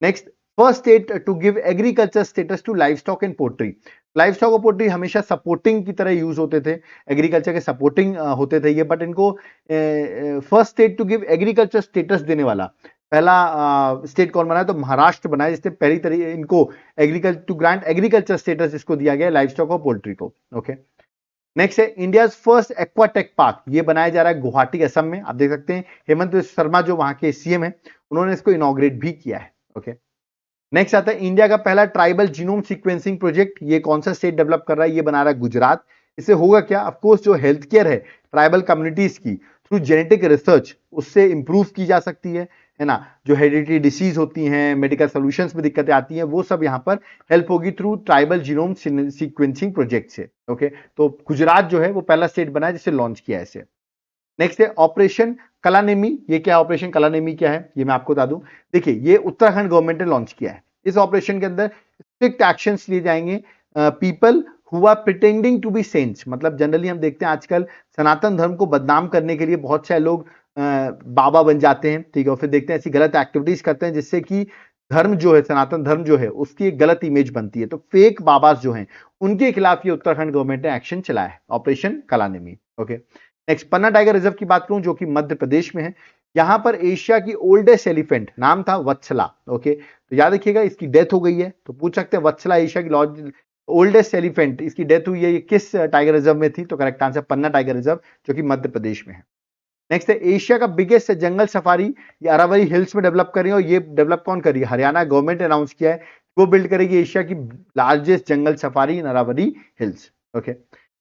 next, first state to give agriculture status to livestock and poultry. Livestock और पोल्ट्री हमेशा सपोर्टिंग की तरह यूज होते थे, एग्रीकल्चर के सपोर्टिंग होते थे ये, बट इनको first state to give agriculture status देने वाला पहला स्टेट कौन बना है? तो महाराष्ट्र बना है, जिसने पहली तरीके इनको agriculture to grant agriculture status इसको दिया गया लाइव स्टॉक और पोल्ट्री को। ओके, नेक्स्ट है इंडिया फर्स्ट एक्वाटेक पार्क, ये बनाया जा रहा है गुवाहाटी असम में। आप देख सकते हैं हेमंत बिस्वा शर्मा जो वहां के सीएम है, उन्होंने इसको इनॉग्रेट भी किया है। ओके, नेक्स्ट आता है इंडिया का पहला ट्राइबल जीनोम सीक्वेंसिंग प्रोजेक्ट, ये कौन सा स्टेट डेवलप कर रहा है? ये बना रहा है गुजरात। इससे होगा क्या? ऑफकोर्स जो हेल्थ केयर है ट्राइबल कम्युनिटीज की थ्रू जेनेटिक रिसर्च उससे इंप्रूव की जा सकती है ना। जो हेरिडिटी डिसीज होती हैं, मेडिकल सॉल्यूशंस में दिक्कतें आती हैं, वो सब यहाँ पर हेल्प होगी through tribal genome sequencing project से। ओके, तो गुजरात जो है वो पहला स्टेट बना है जिससे लॉन्च किया है इसे। नेक्स्ट है ऑपरेशन कलानेमी। ये क्या ऑपरेशन कलानेमी क्या है ये मैं आपको बता दूं। देखिए, ये उत्तराखंड गवर्नमेंट ने लॉन्च किया है। इस ऑपरेशन के अंदर स्ट्रिक्ट एक्शंस लिए जाएंगे people who are pretending to be saints. मतलब जनरली हम देखते हैं आजकल सनातन धर्म को बदनाम करने के लिए बहुत सारे लोग बाबा बन जाते हैं, ठीक है, और फिर देखते हैं ऐसी गलत एक्टिविटीज करते हैं जिससे कि धर्म जो है, सनातन धर्म जो है, उसकी एक गलत इमेज बनती है। तो फेक बाबास जो हैं उनके खिलाफ ये उत्तराखंड गवर्नमेंट ने एक्शन चलाया है, ऑपरेशन कलानेमी। ओके, नेक्स्ट पन्ना टाइगर रिजर्व की बात करूं जो कि मध्य प्रदेश में है। यहां पर एशिया की ओल्डेस्ट एलिफेंट, नाम था वत्सला। ओके, तो याद रखिएगा इसकी डेथ हो गई है, तो पूछ सकते हैं वत्सला एशिया की ओल्डेस्ट एलिफेंट, इसकी डेथ हुई है, ये किस टाइगर रिजर्व में थी? तो करेक्ट आंसर पन्ना टाइगर रिजर्व जो कि मध्य प्रदेश में है। नेक्स्ट है एशिया का बिगेस्ट जंगल सफारी, ये अरावली हिल्स में डेवलप कर रही है, और ये डेवलप कौन कर रही है? हरियाणा गवर्नमेंट ने अनाउंस किया है, वो बिल्ड करेगी एशिया की largest jungle safari in Aravalli hills. Okay,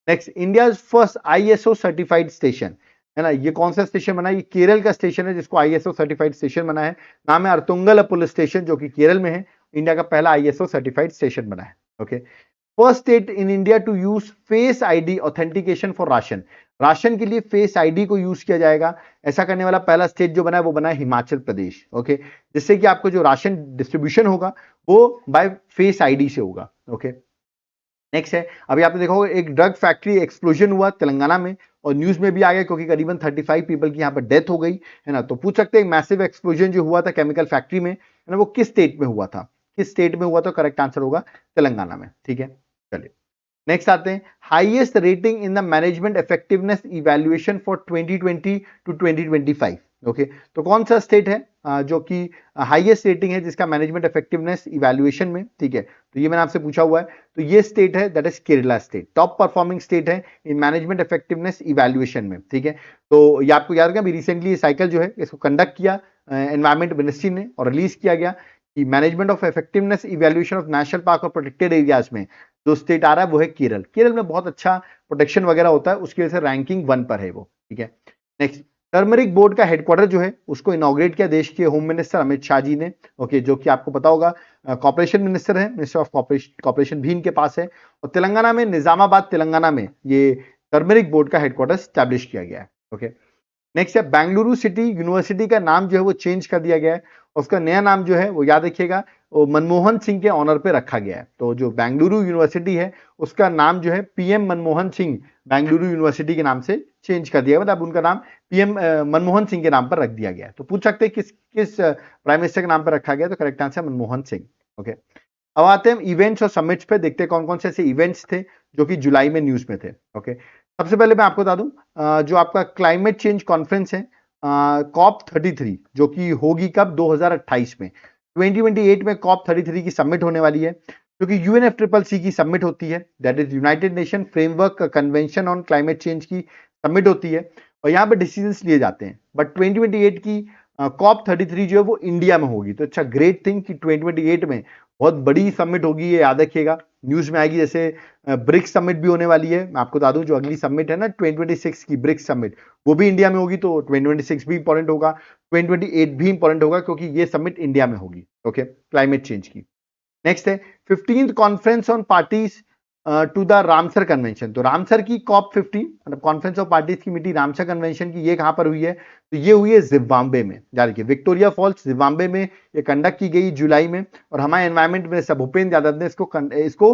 next India first ISO certified station, है ना, ये कौन सा स्टेशन बना है? ये केरल का स्टेशन है जिसको आईएसओ सर्टिफाइड स्टेशन बना है। नाम है अर्तुंगल पुलिस स्टेशन जो कि केरल में है। इंडिया का पहला आईएसओ सर्टिफाइड स्टेशन बना है। Okay, first state in India to use face ID authentication for ration. Ration के लिए फेस आईडी को यूज किया जाएगा, ऐसा करने वाला पहला स्टेट जो बना है वो बना है हिमाचल प्रदेश। ओके, जिससे कि आपको जो राशन डिस्ट्रीब्यूशन होगा वो बाय फेस आईडी से होगा। ओके, नेक्स्ट है, अभी आपने देखा होगा एक ड्रग फैक्ट्री एक्सप्लोजन हुआ तेलंगाना में, और न्यूज में भी आ गया क्योंकि करीबन 35 पीपल की यहाँ पर डेथ हो गई, है ना। तो पूछ सकते हैं मैसिव एक्सप्लोजन जो हुआ था केमिकल फैक्ट्री में, है ना, वो किस स्टेट में हुआ था? किस स्टेट में हुआ? तो करेक्ट आंसर होगा तेलंगाना में। ठीक है, चलिए नेक्स्ट आते हैं highest rating in the management effectiveness evaluation for 2020 to 2025। Okay, तो कौन सा स्टेट है जो कि हाईएस्ट रेटिंग है जिसका मैनेजमेंट इफेक्टिवनेस इवैल्यूएशन में? ठीक है, तो ये मैंने आपसे पूछा हुआ है, तो ये स्टेट है that is Kerala state, top performing state है इन मैनेजमेंट इफेक्टिवनेस इवैल्यूएशन में। ठीक है, तो ये आपको याद रखना, अभी रिसेंटली ये साइकिल जो है इसको कंडक्ट किया एनवायरमेंट मिनिस्ट्री ने और रिलीज किया गया कि management of effectiveness evaluation of national park और प्रोटेक्टेड एरियाज में जो स्टेट आ रहा है वो है केरल। केरल में बहुत अच्छा प्रोटेक्शन वगैरह होता है, उसकी वजह से रैंकिंग 1 पर है वो। ठीक है, नेक्स्ट टर्मरिक बोर्ड का हेडक्वार्टर जो है उसको इनॉग्रेट किया देश के होम मिनिस्टर अमित शाह जी ने। ओके, जो कि आपको पता होगा कॉर्पोरेशन मिनिस्टर है, मिनिस्टर ऑफ कॉर्पोरेशन भी इनके पास है, और तेलंगाना में निजामाबाद तेलंगाना में ये टर्मरिक बोर्ड का हेडक्वार्टर स्टैब्लिश किया गया है। ओके, नेक्स्ट है बेंगलुरु सिटी यूनिवर्सिटी का नाम जो है वो चेंज कर दिया गया है, उसका नया नाम जो है वो याद रखिएगा वो मनमोहन सिंह के ऑनर पे रखा गया है। तो जो बेंगलुरु यूनिवर्सिटी है उसका नाम जो है पीएम मनमोहन सिंह बेंगलुरु यूनिवर्सिटी के नाम से चेंज कर दिया, मतलब उनका नाम पीएम मनमोहन सिंह के नाम पर रख दिया गया है। तो पूछ सकते हैं किस किस प्राइम मिनिस्टर के नाम पर रखा गया? तो correct answer Manmohan Singh. Okay, अब आते हैं इवेंट्स और समिट्स पे, देखते हैं कौन कौन से ऐसे इवेंट्स थे जो कि जुलाई में न्यूज में थे। ओके, सबसे पहले मैं आपको बता दूं जो आपका क्लाइमेट चेंज कॉन्फ्रेंस है कॉप 33 जो कि होगी कब? 2028 में, 2028 में कॉप 33 की समिट होने वाली है, जो कि UNFCCC की समिट होती है, that is United nation framework convention on climate change की समिट होती है, और यहाँ पे डिसीजंस लिए जाते हैं। बट 2028 की कॉप 33 जो है वो इंडिया में होगी, तो अच्छा ग्रेट थिंग कि 2028 में बहुत बड़ी समिट होगी, ये याद रखिएगा, न्यूज में आएगी। जैसे ब्रिक्स समिट भी होने वाली है, मैं आपको बता दूं जो अगली समिट है ना 2026 की ब्रिक्स समिट, वो भी इंडिया में होगी, तो 2026 भी इंपॉर्टेंट होगा, 2028 भी इंपॉर्टेंट होगा, क्योंकि ये समिट इंडिया में होगी। ओके, क्लाइमेट चेंज की। नेक्स्ट है 15th conference on parties to the Ramsar convention. तो रामसर की कॉप 15 मतलब कॉन्फ्रेंस ऑफ पार्टीज की मीटिंग रामसर कन्वेंशन की, ये कहां पर हुई है? तो ये हुई है जिम्बाब्वे में, याद रखिए विक्टोरिया फॉल्स जिम्बाब्वे में ये कंडक्ट की गई जुलाई में, और हमारे एनवायरमेंट मिनिस्टर भूपेंद्र यादव ने इसको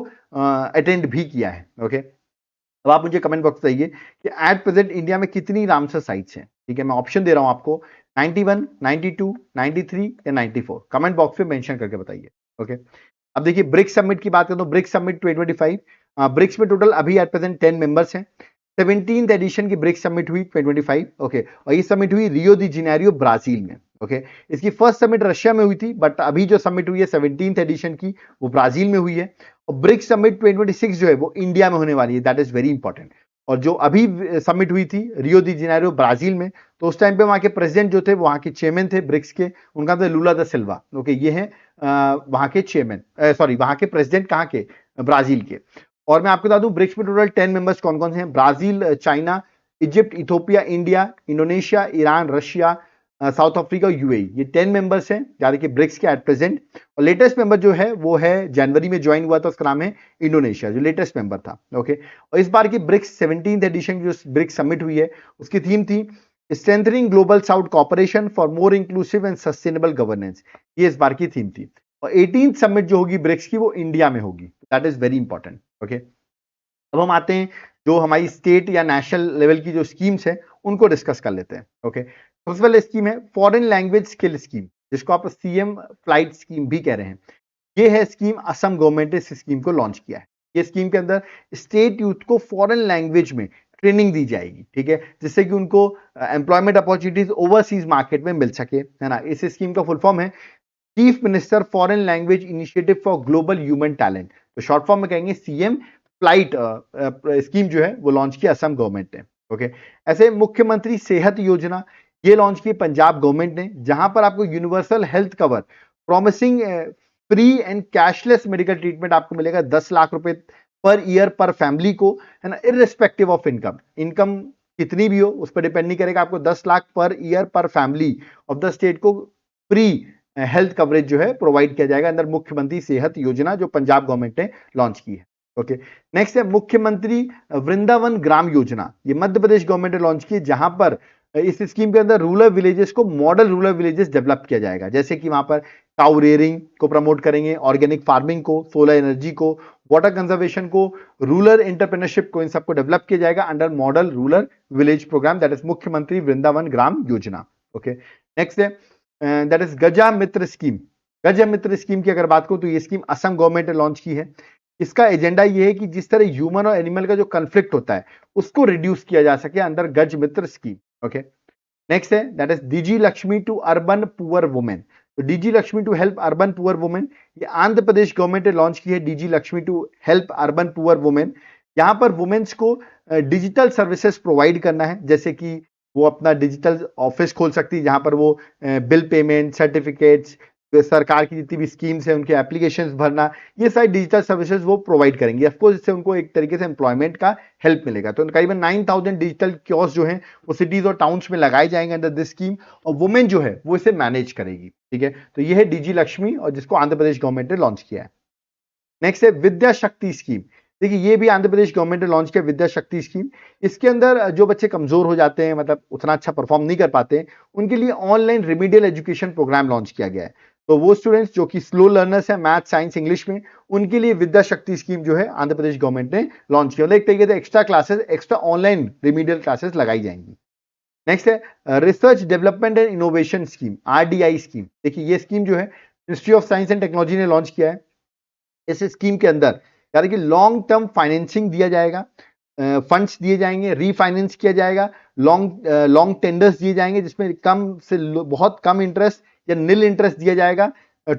अटेंड भी किया है। ओके, अब आप मुझे कमेंट बॉक्स बताइए कि एट प्रेजेंट इंडिया में कितनी रामसर साइट्स हैं। ठीक है, मैं ऑप्शन दे रहा हूं आपको, 91, 92, 93 या 94। कमेंट बॉक्स में मेंशन करके बताइए। ओके, अब देखिए ब्रिक्स समिट की बात करें तो ब्रिक्स समिट 2025, ब्रिक्स में टोटल अभी एट प्रेजेंट 10 मेंबर्स हैं। 17th एडिशन की ब्रिक्स समिट हुई 2025। ओके, और ये समिट हुई रियो दी जेनेरियो ब्राजील में। ओके, इसकी फर्स्ट समिट रशिया में हुई थी, बट अभी जो समिट हुई है 17th एडिशन की, वो ब्राजील में हुई है। और ब्रिक्स समिट 2026 जो है वो इंडिया में होने वाली है, दैट इज वेरी इंपॉर्टेंट। और जो अभी समिट हुई थी रियो दी जेनेरियो ब्राजील में, तो उस टाइम पे वहां के प्रेसिडेंट जो थे, वहां के चेयरमैन थे ब्रिक्स के, उनका था लूला दा सिल्वा। ओके, ये है वहां के चेयरमैन, सॉरी वहां के प्रेसिडेंट, कहां के? ब्राजील के। और मैं आपको बता दूं ब्रिक्स में टोटल 10 मेंबर्स कौन कौन से हैं? Brazil, China, Egypt, Ethiopia, India, Indonesia, Iran, Russia, south Africa, UAE, ये 10 मेंबर्स हैं यानी कि ब्रिक्स के एट प्रेजेंट। और लेटेस्ट मेंबर जो है वो है जनवरी में ज्वाइन हुआ था, उसका नाम है इंडोनेशिया, जो लेटेस्ट मेंबर था। ओके, और इस बार की ब्रिक्स 17th एडिशन की जो ब्रिक्स समिट हुई है, उसकी थीम थी strengthening global south corporation for more inclusive and sustainable governance. ये इस बार की थीम थी। और 18th समिट जो होगी ब्रिक्स की, वो इंडिया में होगी, that is very important. Okay, अब हम आते हैं जो हमारी स्टेट या नेशनल लेवल की जो स्कीम्स है उनको डिस्कस कर लेते हैं। ओके, सबसे पहले स्कीम है फॉरेन लैंग्वेज स्किल स्कीम, जिसको आप सीएम फ्लाइट स्कीम भी कह रहे हैं। ये है स्कीम, असम गवर्नमेंट ने इस स्कीम को लॉन्च किया है। ये स्कीम के अंदर स्टेट यूथ को फॉरेन लैंग्वेज में ट्रेनिंग दी जाएगी, ठीक है, जिससे कि उनको एम्प्लॉयमेंट अपॉर्चुनिटीज ओवरसीज मार्केट में मिल सके, है ना। इस स्कीम का फुल फॉर्म है chief minister foreign language initiative for global human talent. तो शॉर्ट फॉर्म में कहेंगे सीएम फ्लाइट स्कीम जो है वो लॉन्च की असम गवर्नमेंट ने। ओके, ऐसे मुख्यमंत्री सेहत योजना ये लॉन्च की पंजाब गवर्नमेंट ने, जहां पर आपको universal health cover promising free and cashless medical treatment आपको मिलेगा 10 लाख रुपए पर ईयर पर फैमिली को, है ना, इररिस्पेक्टिव ऑफ इनकम। इनकम कितनी भी हो उस पर डिपेंड नहीं करेगा, आपको 10 लाख पर ईयर पर फैमिली ऑफ द स्टेट को फ्री हेल्थ कवरेज जो है प्रोवाइड किया जाएगा अंदर मुख्यमंत्री सेहत योजना, जो पंजाब गवर्नमेंट ने लॉन्च की है। ओके, नेक्स्ट है मुख्यमंत्री वृंदावन ग्राम योजना। ये मध्य प्रदेश गवर्नमेंट ने लॉन्च की है, जहां पर इस स्कीम के अंदर रूरल विलेजेस को मॉडल रूरल विलेजेस डेवलप किया जाएगा, जैसे कि वहां पर काउ रेयरिंग को प्रमोट करेंगे, ऑर्गेनिक फार्मिंग को, सोलर एनर्जी को, वाटर कंजर्वेशन को, रूरल एंटरप्रेन्योरशिप को, इन सबको डेवलप किया जाएगा under model rural village program, that is Mukhyamantri Vrindavan Gram Yojana. Okay, next है that is Gaja Mitra scheme. Gaja Mitra scheme की अगर बात करूं तो ये स्कीम असम गवर्नमेंट ने लॉन्च की है। इसका एजेंडा ये है कि जिस तरह ह्यूमन और एनिमल का जो कंफ्लिक्ट होता है उसको रिड्यूस किया जा सके under Gaj Mitra scheme. Okay, next है that is DG Lakshmi to urban poor women. तो DG Lakshmi to help urban poor women, ये आंध्र प्रदेश गवर्नमेंट ने लॉन्च की है DG Lakshmi to help urban poor women. यहां पर वुमेन्स को डिजिटल सर्विसेज प्रोवाइड करना है, जैसे कि वो अपना डिजिटल ऑफिस खोल सकती है, जहां पर वो बिल पेमेंट, सर्टिफिकेट्स, सरकार की जितनी भी स्कीम्स है उनके एप्लीकेशंस भरना, ये सारी डिजिटल सर्विसेज वो प्रोवाइड करेंगे। ऑफकोर्स इससे उनको एक तरीके से एम्प्लॉयमेंट का हेल्प मिलेगा। तो करीबन 9000 डिजिटल कियोस्क जो हैं वो सिटीज और टाउन्स में लगाए जाएंगे अंडर दिस स्कीम, और वुमेन जो है वो इसे मैनेज करेगी। ठीक है, तो ये है डीजी लक्ष्मी, और जिसको आंध्र प्रदेश गवर्नमेंट ने लॉन्च किया है। नेक्स्ट है विद्या शक्ति स्कीम। देखिए ये भी आंध्र प्रदेश गवर्नमेंट ने लॉन्च किया विद्या शक्ति स्कीम। इसके अंदर जो बच्चे कमजोर हो जाते हैं, मतलब उतना अच्छा परफॉर्म नहीं कर पाते, उनके लिए online remedial education program launch किया गया है। तो वो स्टूडेंट्स जो कि स्लो लर्नर्स हैं मैथ, साइंस, इंग्लिश में, उनके लिए विद्या शक्ति स्कीम जो है आंध्र प्रदेश गवर्नमेंट ने लॉन्च किया। एक तरीके से extra classes, extra online remedial classes लगाई जाएंगी। नेक्स्ट है research development and innovation scheme, RDI scheme. देखिए ये स्कीम जो है ministry of science and technology ने लॉन्च किया है। इस स्कीम के अंदर यानी कि लॉन्ग टर्म फाइनेंसिंग दिया जाएगा, फंड्स दिए जाएंगे, रीफाइनेंस किया जाएगा, लॉन्ग टेंडर्स दिए जाएंगे जिसमें कम से बहुत कम इंटरेस्ट या नील इंटरेस्ट दिया जाएगा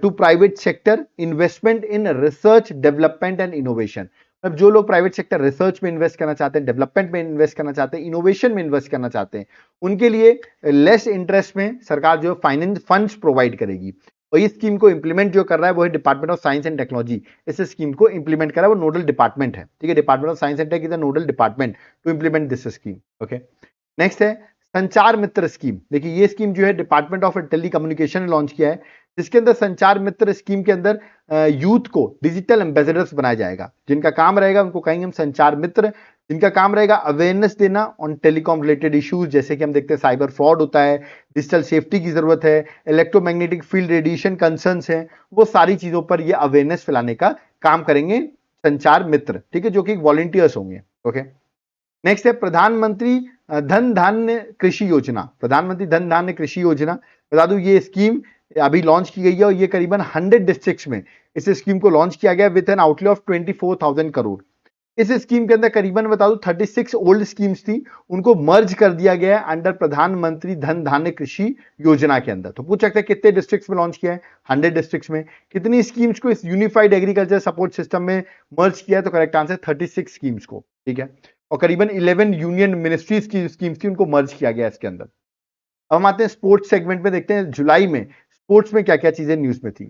to private sector investment in research development and innovation. मतलब जो लोग प्राइवेट सेक्टर रिसर्च में इन्वेस्ट करना चाहते हैं, डेवलपमेंट में इन्वेस्ट करना चाहते हैं, इनोवेशन में इन्वेस्ट करना चाहते हैं, उनके लिए लेस इंटरेस्ट में सरकार जो फाइनेंस फंड्स प्रोवाइड करेगी। और इस स्कीम को इंप्लीमेंट जो कर रहा है वो है department of science and technology. इस स्कीम को इंप्लीमेंट कर रहा है, वो नोडल डिपार्टमेंट है, ठीक है। Department of science and tech is the nodal department to implement this scheme. Okay, next है संचार मित्र स्कीम। देखिए ये स्कीम जो है डिपार्टमेंट ऑफ टेली कम्युनिकेशन ने लॉन्च किया है, जिसके अंदर संचार मित्र स्कीम के अंदर यूथ को डिजिटल एम्बेसडर्स बनाया जाएगा। जिनका काम रहेगा, उनको कहेंगे हम संचार मित्र, जिनका काम रहेगा अवेयरनेस देना ऑन टेलीकॉम रिलेटेड इश्यूज, जैसे कि हम देखते हैं साइबर फ्रॉड होता है, डिजिटल सेफ्टी की जरूरत है, इलेक्ट्रोमैग्नेटिक फील्ड रेडिएशन कंसर्न्स हैं, वो सारी चीजों पर ये अवेयरनेस फैलाने का काम करेंगे संचार मित्र, ठीक है, जो कि वॉलंटियर्स होंगे। ओके, नेक्स्ट है प्रधानमंत्री धन धान्य कृषि योजना। प्रधानमंत्री धन धान्य कृषि योजना, बता दूं ये स्कीम अभी लॉन्च की गई है और ये करीबन 100 डिस्ट्रिक्ट्स में इस स्कीम को लॉन्च किया गया with N outlay of 24,000 crore. इस स्कीम के अंदर करीबन बता दूं 36 ओल्ड स्कीम्स थी, उनको मर्ज कर दिया गया है अंडर प्रधानमंत्री धन धान्य कृषि योजना के अंदर। तो पूछ सकते हैं कितने डिस्ट्रिक्ट्स में लॉन्च किया है? 100 डिस्ट्रिक्ट्स में। कितनी स्कीम्स को इस यूनिफाइड एग्रीकल्चर सपोर्ट सिस्टम में मर्ज किया है? तो करेक्ट आंसर 36 स्कीम्स को, ठीक है। और करीबन 11 यूनियन मिनिस्ट्रीज की स्कीम्स थी, उनको मर्ज किया गया इसके अंदर। अब हम आते हैं स्पोर्ट्स सेगमेंट में, देखते हैं जुलाई में स्पोर्ट्स में क्या क्या चीजें न्यूज में थी।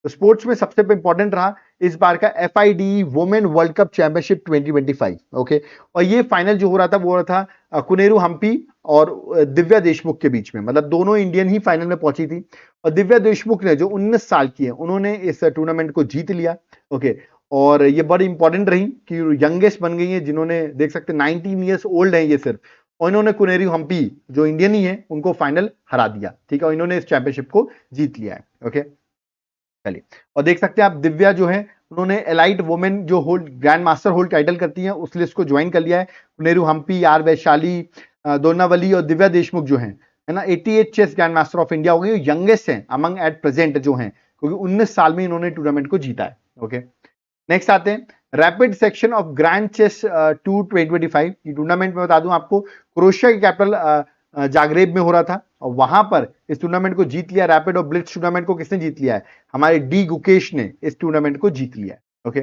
तो स्पोर्ट्स में सबसे इंपॉर्टेंट रहा इस बार का FIDE women world cup championship 2025। Okay, और ये फाइनल जो हो रहा था वो हो रहा था कुनेरू हम्पी और दिव्या देशमुख के बीच में, मतलब दोनों इंडियन ही फाइनल में पहुंची थी। और दिव्या देशमुख ने, जो 19 साल की है, उन्होंने इस टूर्नामेंट को जीत लिया। ओके, और ये बड़ी इंपॉर्टेंट रही कि यंगेस्ट बन गई है, जिन्होंने देख सकते 19 ईयर्स ओल्ड है ये सिर्फ, और इन्होंने कुनेरू हम्पी जो इंडियन ही है उनको फाइनल हरा दिया, ठीक है, और इन्होंने इस चैंपियनशिप को जीत लिया है। ओके, चलिए, और देख सकते हैं आप दिव्या जो है उन्होंने एलाइट वुमेन जो hold grandmaster hold title करती हैं उस लिस्ट को ज्वाइन कर लिया है। कुनेरू हम्पी, आर वैशाली, दोनावली और दिव्या देशमुख जो है ना 88 chess grandmaster of India हो गई, यंगेस्ट हैं अमंग एट प्रेजेंट जो हैं, क्योंकि 19 साल में इन्होंने टूर्नामेंट को जीता है। ओके, नेक्स्ट आते हैं rapid section of grand chess tour 2025। ये टूर्नामेंट में बता दूं आपको क्रोएशिया की कैपिटल जागरेब में हो रहा था, और वहां पर इस टूर्नामेंट को जीत लिया। रैपिड और ब्लिट्ज टूर्नामेंट को किसने जीत लिया है? हमारे डी गुकेश ने इस टूर्नामेंट को जीत लिया है। ओके,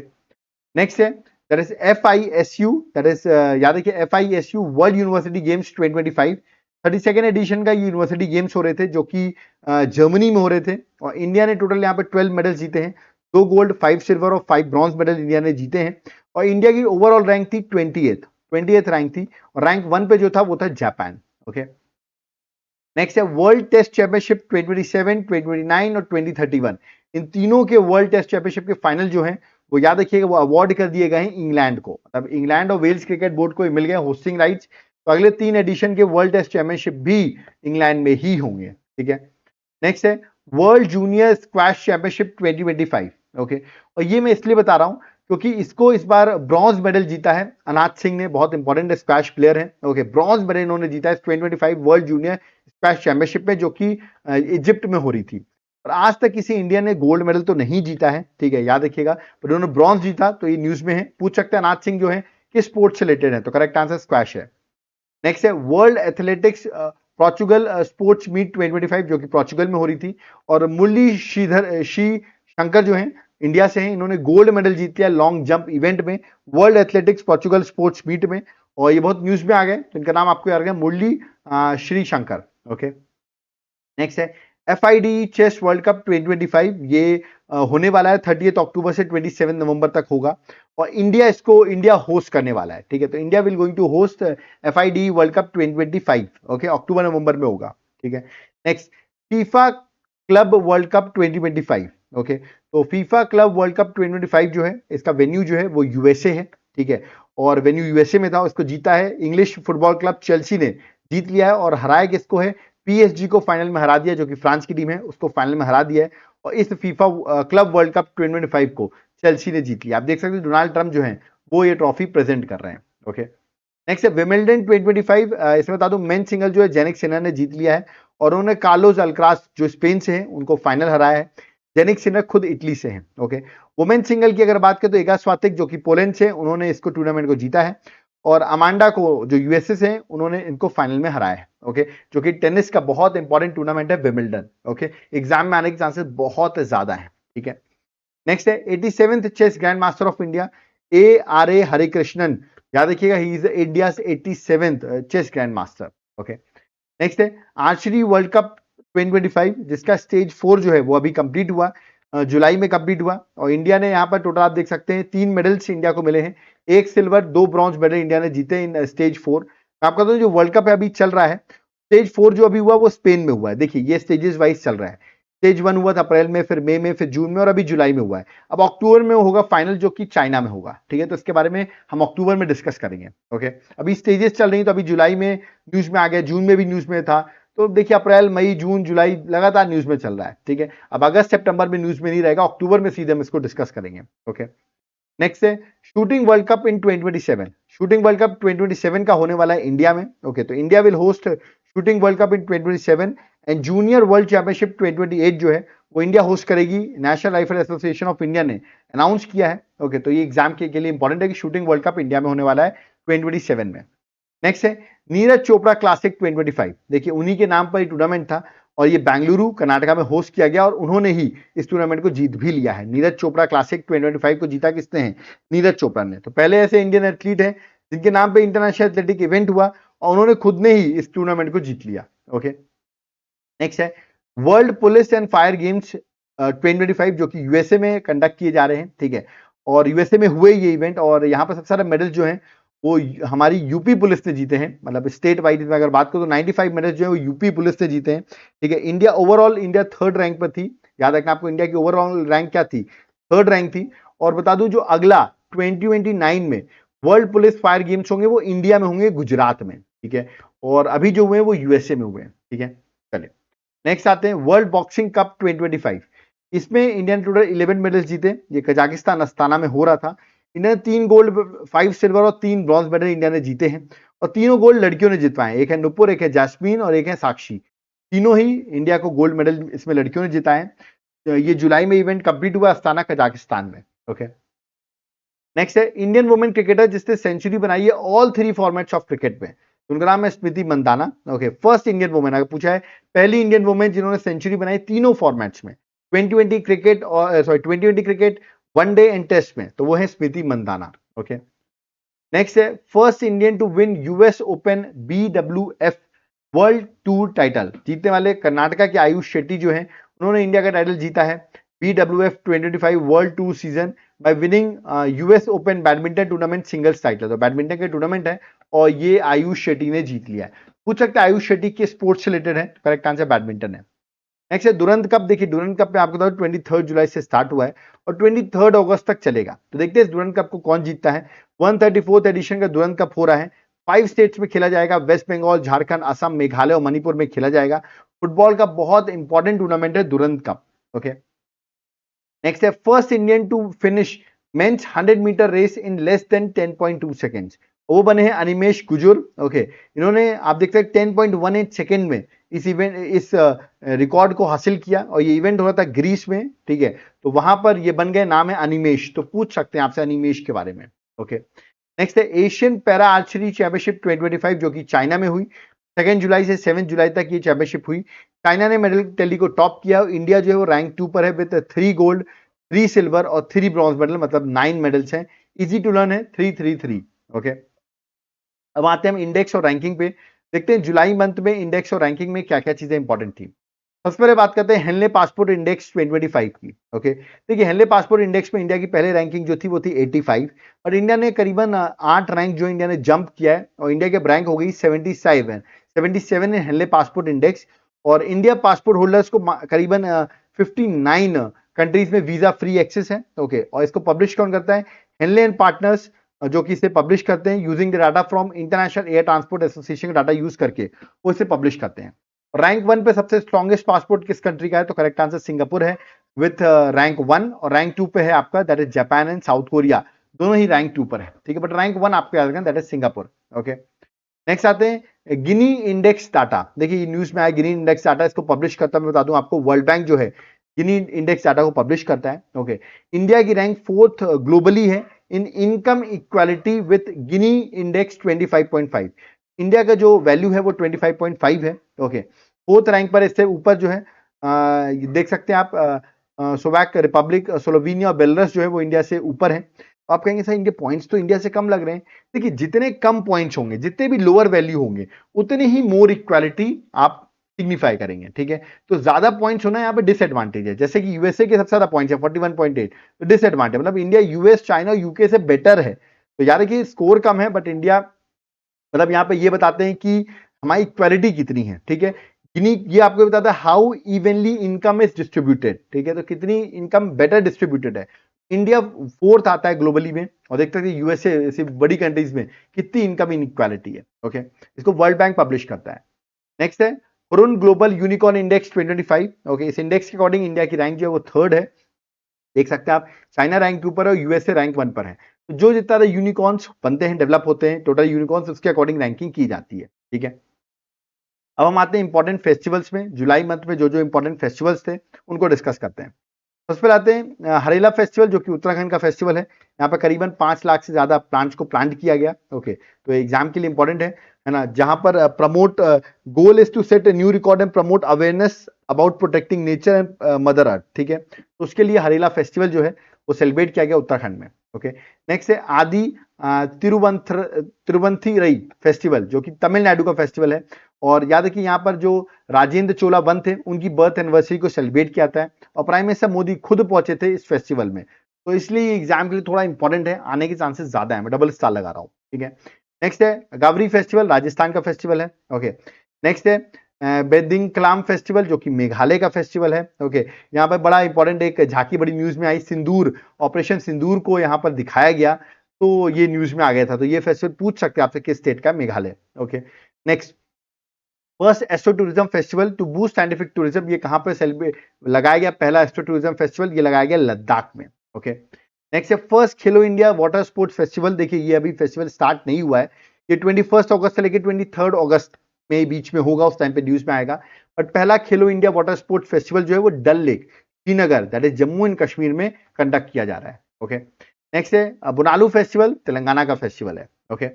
नेक्स्ट है that is FISU, that is याद रखिए FISU world university games 2025। 32nd edition का यूनिवर्सिटी गेम्स हो रहे थे जो कि जर्मनी में हो रहे थे, और इंडिया ने टोटल यहाँ पे 12 मेडल जीते हैं, 2 गोल्ड 5 सिल्वर और 5 ब्रॉन्ज मेडल इंडिया ने जीते हैं। और इंडिया की ओवरऑल रैंक थी 28th रैंक थी, और रैंक 1 पे जो था वो था जापान। ओके, नेक्स्ट है वर्ल्ड टेस्ट चैंपियनशिप 2027, 2029 और 2031। इन तीनों के वर्ल्ड टेस्ट चैंपियनशिप के फाइनल जो हैं वो याद रखिएगा वो अवार्ड कर दिए गए हैं इंग्लैंड को, मतलब इंग्लैंड और वेल्स क्रिकेट बोर्ड को मिल गए होस्टिंग राइट्स। तो अगले 3 एडिशन के वर्ल्ड टेस्ट चैंपियनशिप भी इंग्लैंड में ही होंगे, ठीक है। नेक्स्ट है world junior squash championship 2025। Okay, और ये मैं इसलिए बता रहा हूं क्योंकि इसको इस बार ब्रॉन्ज मेडल जीता है अनाथ सिंह ने, बहुत इंपॉर्टेंट स्क्वैश प्लेयर है। ओके, ब्रॉन्ज मेडल इन्होंने जीता है 2025 वर्ल्ड जूनियर स्क्वैश चैंपियनशिप में, जो कि इजिप्ट में हो रही थी। और आज तक किसी इंडिया ने गोल्ड मेडल तो नहीं जीता है, ठीक है, याद रखिएगा, पर उन्होंने ब्रॉन्ज जीता, तो ये न्यूज में है। पूछ सकते हैं अनाथ सिंह जो है किस स्पोर्ट से रिलेटेड है? तो करेक्ट आंसर स्क्वैश है। नेक्स्ट है world athletics Portugal sports meet 2025, जो कि पोर्चुगल में हो रही थी, और मुरली श्री शंकर जो है इंडिया से हैं, इन्होंने गोल्ड मेडल जीत लिया लॉन्ग जंप इवेंट में world athletics Portugal sports meet में, और ये बहुत न्यूज में आ गए, तो इनका नाम आपको याद रखें, मुरली श्री शंकर। ओके, नेक्स्ट है FIDE चेस वर्ल्ड कप 2025। ये होने वाला है 30 अक्टूबर से 27 नवंबर तक होगा, और इंडिया होस्ट करने वाला है, ठीक है। तो India will going to host FIDE world cup 2025। Okay, अक्टूबर नवंबर में होगा, ठीक है। Next FIFA club world cup 2025। Okay, तो फीफा क्लब वर्ल्ड कप 2025 जो है इसका वेन्यू जो है वो USA है, ठीक है, और वेन्यू USA में था, उसको जीता है इंग्लिश फुटबॉल क्लब चेल्सी ने जीत लिया है, और हराया किसको है? PSG को फाइनल में हरा दिया, जो कि फ्रांस की टीम है, उसको फाइनल में हरा दिया है, और इस फीफा क्लब वर्ल्ड कप 2025 को चेल्सी ने जीत लिया। आप देख सकते हैं डोनाल्ड ट्रंप जो है वो ये ट्रॉफी प्रेजेंट कर रहे हैं। ओके, नेक्स्ट है विमिल्डन 2025। इसमें बता दूं मेन सिंगल जो है जेनिक सिनर ने जीत लिया है, और उन्होंने कार्लोस अल्क्राज जो स्पेन से हैं उनको फाइनल हराया है। जेनिक सिनर खुद इटली से हैं। ओके, वुमेन सिंगल की अगर बात करें तो इगा स्वातिक जो कि पोलैंड से, उन्होंने इसको टूर्नामेंट को जीता है, और अमांडा को जो USA से हैं उन्होंने इनको फाइनल में हराया है। ओके, जो कि टेनिस का बहुत इंपॉर्टेंट टूर्नामेंट है विमिल्डन। ओके, एग्जाम में आने के चांसेस बहुत ज्यादा है, ठीक है। नेक्स्ट है 87th chess grandmaster of India ARA Harikrishnan, याद रखिएगा he is India 87th chess grandmaster. Okay, next है आर्चरी वर्ल्ड कप 2025, जिसका स्टेज 4 जो है वो अभी कंप्लीट हुआ, जुलाई में कंप्लीट हुआ। और इंडिया ने यहाँ पर टोटल आप देख सकते हैं 3 मेडल्स इंडिया को मिले हैं, 1 सिल्वर 2 ब्रॉन्ज मेडल इंडिया ने जीते इन स्टेज 4। आपका तो जो वर्ल्ड कप है अभी चल रहा है, स्टेज 4 जो अभी हुआ वो स्पेन में हुआ है। देखिए ये स्टेजेस वाइज चल रहा है, स्टेज 1 हुआ था अप्रैल में, फिर मई में, फिर जून में और अभी जुलाई में हुआ है। अब अक्टूबर में होगा फाइनल जो कि चाइना में होगा, ठीक है। तो इसके बारे में हम अक्टूबर में डिस्कस करेंगे। ओके, अभी स्टेजेस चल रही हैं, तो अभी जुलाई में न्यूज में आ गया, जून में भी न्यूज में था। तो देखिए अप्रैल मई जून जुलाई लगातार न्यूज में चल रहा है, ठीक है। अब अगस्त सितंबर में न्यूज में नहीं रहेगा, अक्टूबर में सीधे हम इसको डिस्कस करेंगे। ओके, नेक्स्ट है शूटिंग वर्ल्ड कप इन 2027। शूटिंग वर्ल्ड कप 2027 का होने वाला है इंडिया में। ओके, तो India will host shooting world cup in 2027 and junior world championship 2028 जो है वो इंडिया होस्ट करेगी। National rifle association of India ने अनाउंस किया है। ओके, तो ये एग्जाम के लिए इंपॉर्टेंट है कि शूटिंग वर्ल्ड कप इंडिया में होने वाला है 2027 में। नेक्स्ट है नीरज चोपड़ा क्लासिक 2025। देखिए उन्हीं के नाम पर ये टूर्नामेंट था और ये बेंगलुरु कर्नाटका में होस्ट किया गया और उन्होंने ही इस टूर्नामेंट को जीत भी लिया है। नीरज चोपड़ा क्लासिक 2025 को जीता किसने है? नीरज चोपड़ा ने। तो पहले ऐसे इंडियन एथलीट है जिनके नाम पे इंटरनेशनल एथलेटिक इवेंट हुआ और उन्होंने खुद ने ही इस टूर्नामेंट को जीत लिया। ओके, नेक्स्ट है world police and fire games 2025 जो कि यूएसए में कंडक्ट किए जा रहे हैं, ठीक है। और यूएसए में हुए ये इवेंट और यहाँ पर सबसे सारे मेडल जो हैं वो हमारी यूपी पुलिस ने जीते हैं। मतलब स्टेट वाइज में अगर बात करो तो 95 मेडल जो है वो यूपी पुलिस ने जीते हैं, ठीक है। India overall India 3rd rank पर थी। याद रखना आपको, इंडिया की ओवरऑल रैंक क्या थी? 3rd रैंक थी। और बता दूं जो अगला 2029 में वर्ल्ड पुलिस फायर गेम्स होंगे वो इंडिया में होंगे, गुजरात में, ठीक है। और अभी जो हुए हैं वो यूएसए में हुए हैं, ठीक है। चलिए नेक्स्ट आते हैं वर्ल्ड बॉक्सिंग कप 2025। इसमें इंडिया ने टोटल 11 मेडल्स जीते। ये कजाकिस्तान अस्ताना में हो रहा था। इंडिया ने 3 गोल्ड 5 सिल्वर और 3 ब्रॉन्ज मेडल इंडिया ने जीते हैं और तीनों गोल्ड लड़कियों ने जितवाए। एक है नुपुर, एक है जैस्मीन और एक है साक्षी। तीनों ही इंडिया को गोल्ड मेडल इसमें लड़कियों ने जिताए। ये जुलाई में इवेंट कंप्लीट हुआ अस्ताना कजाकिस्तान में। ओके, नेक्स्ट है इंडियन वुमेन क्रिकेटर जिसने सेंचुरी बनाई है ऑल 3 फॉर्मेट्स ऑफ क्रिकेट में। उनका नाम है Smriti Mandhana. Okay, first Indian women, अगर पूछा है पहली इंडियन वुमेन जिन्होंने सेंचुरी बनाई तीनों फॉर्मेट्स में, 2020 क्रिकेट और 2020 क्रिकेट, वनडे एंड टेस्ट में, तो वो है स्मृति मंदाना। ओके, नेक्स्ट है first Indian to win US open BWF world tour title. जीतने वाले कर्नाटका के आयुष शेट्टी जो है उन्होंने इंडिया का टाइटल जीता है BWF 2025 world tour season by winning US open badminton tournament singles title. तो बैडमिंटन के टूर्नामेंट है और ये आयुष शेट्टी ने जीत लिया है। पूछ सकते हैं आयुष शेट्टी के स्पोर्ट्स से रिलेटेड है, करेक्ट आंसर बैडमिंटन है। नेक्स्ट है दुरंत कप। देखिए दुरंत कप में आपको बता 23 जुलाई से स्टार्ट हुआ है और 23 अगस्त तक चलेगा। तो देखते हैं इस दुरंत कप को कौन जीतता है। 134th एडिशन का दुरंत कप हो रहा है। 5 स्टेट्स में खेला जाएगा, वेस्ट बंगाल, झारखंड, असम, मेघालय और मणिपुर में खेला जाएगा। फुटबॉल का बहुत इंपॉर्टेंट टूर्नामेंट है दुरंत कप। ओके, नेक्स्ट है first Indian to finish men's 100 meter race in less than 10.2 seconds. वो बने हैं अनिमेश गुजुर। ओके, इन्होंने आप देख सकते हैं 10.18 सेकेंड में इस रिकॉर्ड को हासिल किया और ये इवेंट हो रहा था ग्रीस में, ठीक है। तो वहां पर ये बन गए, नाम है अनिमेश। तो पूछ सकते हैं आपसे अनिमेश के बारे में। ओके, नेक्स्ट है एशियन पैरा आर्चरी चैंपियनशिप 2025 जो कि चाइना में हुई। 2 जुलाई से 7 जुलाई तक ये चैंपियनशिप हुई। चाइना ने मेडल टैली को टॉप किया और इंडिया जो है वो रैंक 2 पर है विद 3 गोल्ड 3 सिल्वर और 3 ब्रॉन्ज मेडल, मतलब 9 मेडल्स हैं। इजी टू लर्न है 333। ओके, अब आते हैं हम इंडेक्स और रैंकिंग पे। देखते हैं जुलाई मंथ में इंडेक्स और रैंकिंग में क्या क्या चीजें इंपॉर्टेंट थी। सबसे पहले बात करते हैं हेनले पासपोर्ट इंडेक्स 2025 की। ओके, देखिए हेनले पासपोर्ट इंडेक्स में इंडिया की पहले रैंकिंग जो थी वो थी 85 और इंडिया ने करीबन 8 रैंक जो इंडिया ने जंप किया है और इंडिया के रैंक हो गई 77 इन हेनले पासपोर्ट इंडेक्स। और इंडिया पासपोर्ट होल्डर्स को करीबन 59 कंट्रीज में वीजा फ्री एक्सेस है। ओके, और इसको पब्लिश कौन करता है? हेनले एंड पार्टनर्स, जो कि इसे पब्लिश करते हैं using the data from international air transport association का डाटा यूज करके वो इसे पब्लिश करते हैं। रैंक 1 पे सबसे स्ट्रॉन्गेस्ट पासपोर्ट किस कंट्री का है? तो करेक्ट आंसर सिंगापुर है विथ रैंक 1। और रैंक 2 पे है आपका that is Japan and south Korea, दोनों ही रैंक 2 पर है, ठीक है। बट रैंक 1 आपको याद रखना that is Singapore. Okay, next आते हैं गिनी इंडेक्स डाटा। देखिए न्यूज में आया गिनी इंडेक्स डाटा, इसको पब्लिश करता मैं बता दूं आपको वर्ल्ड बैंक जो है गिनी इंडेक्स डाटा को पब्लिश करता है। ओके, इंडिया की रैंक 4th ग्लोबली है इन income equality with Gini index 25.5। India का जो वैल्यू है वो 25.5 है। ओके, 4th रैंक पर, इससे ऊपर जो है देख सकते हैं आप स्लोवाक रिपब्लिक, स्लोवेनिया और बेलारूस जो है वो इंडिया से ऊपर है। आप कहेंगे सर इनके पॉइंट्स तो इंडिया से कम लग रहे हैं। देखिए जितने कम पॉइंट्स होंगे, जितने भी लोअर वैल्यू होंगे, उतने ही मोर इक्वालिटी आप सिग्निफाई करेंगे, ठीक है। तो ज्यादा पॉइंट्स होना यहाँ पे डिसएडवांटेज है, जैसे कि यूएसए के सबसे ज्यादा पॉइंट्स है 41.8, तो डिसएडवांटेज मतलब इंडिया यूएस चाइना यूके से बेटर है। तो यार कि स्कोर कम है बट इंडिया मतलब यहाँ पे ये बताते हैं कि हमारी इक्वालिटी कितनी है, ठीक है। ये आपको बताता है how evenly income is distributed, ठीक है। तो कितनी इनकम बेटर डिस्ट्रीब्यूटेड है। इंडिया फोर्थ आता है ग्लोबली में, और देखते हैं यूएसए ऐसी बड़ी कंट्रीज में कितनी इनकम इनइक्वालिटी है, ओके। इसको वर्ल्ड बैंक पब्लिश करता है। नेक्स्ट है Hurun global unicorn index 2025, okay. इस इंडेक्स के अकॉर्डिंग इंडिया की रैंक जो है वो थर्ड है, देख सकते हैं आप। चाइना रैंक के ऊपर है और यूएसए रैंक 1 पर है। तो जो जितना यूनिकॉर्न्स बनते हैं, डेवलप होते हैं, टोटल यूनिकॉर्न्स, उसके अकॉर्डिंग रैंकिंग की जाती है, ठीक है। अब हम आते हैं इंपॉर्टेंट फेस्टिवल्स में। जुलाई मंथ में जो जो इंपॉर्टेंट फेस्टिवल्स थे उनको डिस्कस करते हैं। सबसे पहले आते हैं हरेला फेस्टिवल, जो कि उत्तराखंड का फेस्टिवल है। यहाँ पर करीबन 5 लाख से ज्यादा प्लांट्स को प्लांट किया गया, ओके। तो एग्जाम के लिए इंपॉर्टेंट है ना। जहां पर promote goal is to set a new record and promote awareness about protecting nature and mother earth, ठीक है। तो उसके लिए हरेला फेस्टिवल जो है वो सेलिब्रेट किया गया उत्तराखंड में, ओके। नेक्स्ट है आदि तिरुवंथरई फेस्टिवल, जो कि तमिलनाडु का फेस्टिवल है। और याद रखिए यहाँ पर जो राजेंद्र चोला वन थे उनकी बर्थ एनिवर्सरी को सेलिब्रेट किया जाता है, और प्राइम मिनिस्टर मोदी खुद पहुंचे थे इस फेस्टिवल में। तो इसलिए एग्जाम के लिए थोड़ा इंपॉर्टेंट है, आने के चांसेस ज्यादा है, मैं डबल स्टार लगा रहा हूँ, ठीक है। नेक्स्ट है गावरी फेस्टिवल, राजस्थान का फेस्टिवल है, ओके। नेक्स्ट है बेदिंगक्लाम फेस्टिवल, जो कि मेघालय का फेस्टिवल है, ओके। यहाँ पर बड़ा इंपॉर्टेंट एक झांकी बड़ी न्यूज में आई, सिंदूर, ऑपरेशन सिंदूर को यहाँ पर दिखाया गया, तो ये न्यूज में आ गया था। तो ये फेस्टिवल पूछ सकते हैं आपसे किस स्टेट का, Meghalaya, okay. Next first astro tourism festival to boost scientific tourism, ये कहां पर सेलिब्रेट लगाया गया, पहला एस्ट्रो टूरिज्म फेस्टिवल ये लगाया गया लद्दाख में, ओके। नेक्स्ट है फर्स्ट खेलो इंडिया वाटर स्पोर्ट्स फेस्टिवल। देखिए ये अभी फेस्टिवल स्टार्ट नहीं हुआ है, ये 21 अगस्त से लेकर 23 अगस्त में बीच में होगा, उस टाइम पे न्यूज में आएगा। बट पहला खेलो इंडिया वाटर स्पोर्ट्स फेस्टिवल जो है वो Dal lake, Srinagar, that is Jammu and Kashmir में कंडक्ट किया जा रहा है, ओके। नेक्स्ट है बुनालू फेस्टिवल, तेलंगाना का फेस्टिवल है, ओके।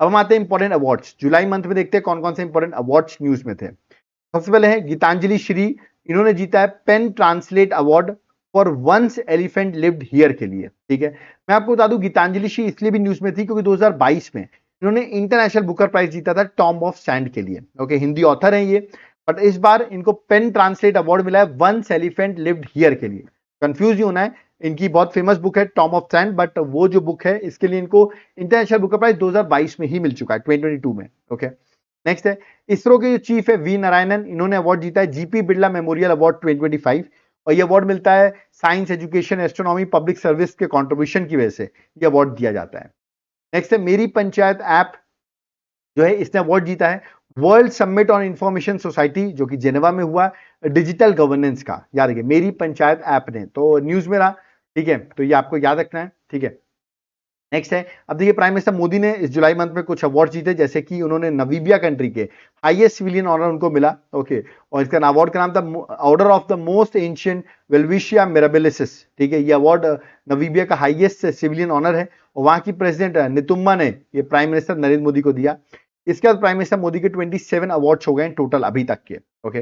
अब हम आते हैं इंपॉर्टेंट अवार्ड्स। जुलाई मंथ में देखते हैं कौन कौन से इंपॉर्टेंट अवार्ड्स न्यूज में थे। सबसे पहले है गीतांजलि श्री, इन्होंने जीता है PEN translate award for once elephant lived here के लिए, ठीक है। मैं आपको बता दूं गीतांजलि श्री इसलिए भी न्यूज में थी क्योंकि 2022 में इन्होंने इंटरनेशनल बुकर प्राइज जीता था टॉम्ब ऑफ सैंड के लिए, ओके। हिंदी ऑथर हैं ये, बट इस बार इनको पेन ट्रांसलेट अवार्ड मिला है वंस एलिफेंट लिव्ड हियर के लिए। कंफ्यूज नहीं होना है, इनकी बहुत फेमस बुक है टॉम ऑफ सैंड, बट वो जो बुक है इसके लिए इनको इंटरनेशनल बुकर प्राइज 2022 में ही मिल चुका है, 2022 में, ओके। नेक्स्ट है इसरो के जो चीफ है वी नारायणन, इन्होंने अवार्ड जीता है जीपी बिरला मेमोरियल अवार्ड 2025, और ये अवार्ड मिलता है science, education, astronomy, public service के कंट्रीब्यूशन की वजह से ये अवार्ड दिया जाता है। नेक्स्ट है मेरी पंचायत ऐप, जो है इसने अवार्ड जीता है world summit on information society, जो कि जेनेवा में हुआ डिजिटल गवर्नेंस का। याद रखिए मेरी पंचायत ऐप ने, तो न्यूज में रहा, ठीक है। तो ये आपको याद रखना है, ठीक है। नेक्स्ट है अब देखिए प्राइम मिनिस्टर मोदी ने इस जुलाई मंथ में कुछ अवार्ड जीते, जैसे कि उन्होंने नवीबिया कंट्री के हाईएस्ट सिविलियन ऑनर उनको मिला, ओके। और इसका अवार्ड का नाम था order of the most ancient welwitschia mirabilis, ठीक है। ये अवार्ड नवीबिया का हाईएस्ट सिविलियन ऑनर है, और वहां की प्रेसिडेंट नितुम्मा ने ये प्राइम मिनिस्टर नरेंद्र मोदी को दिया। इसके बाद प्राइम मिनिस्टर मोदी के 27 अवार्ड्स हो गए टोटल अभी तक के, ओके।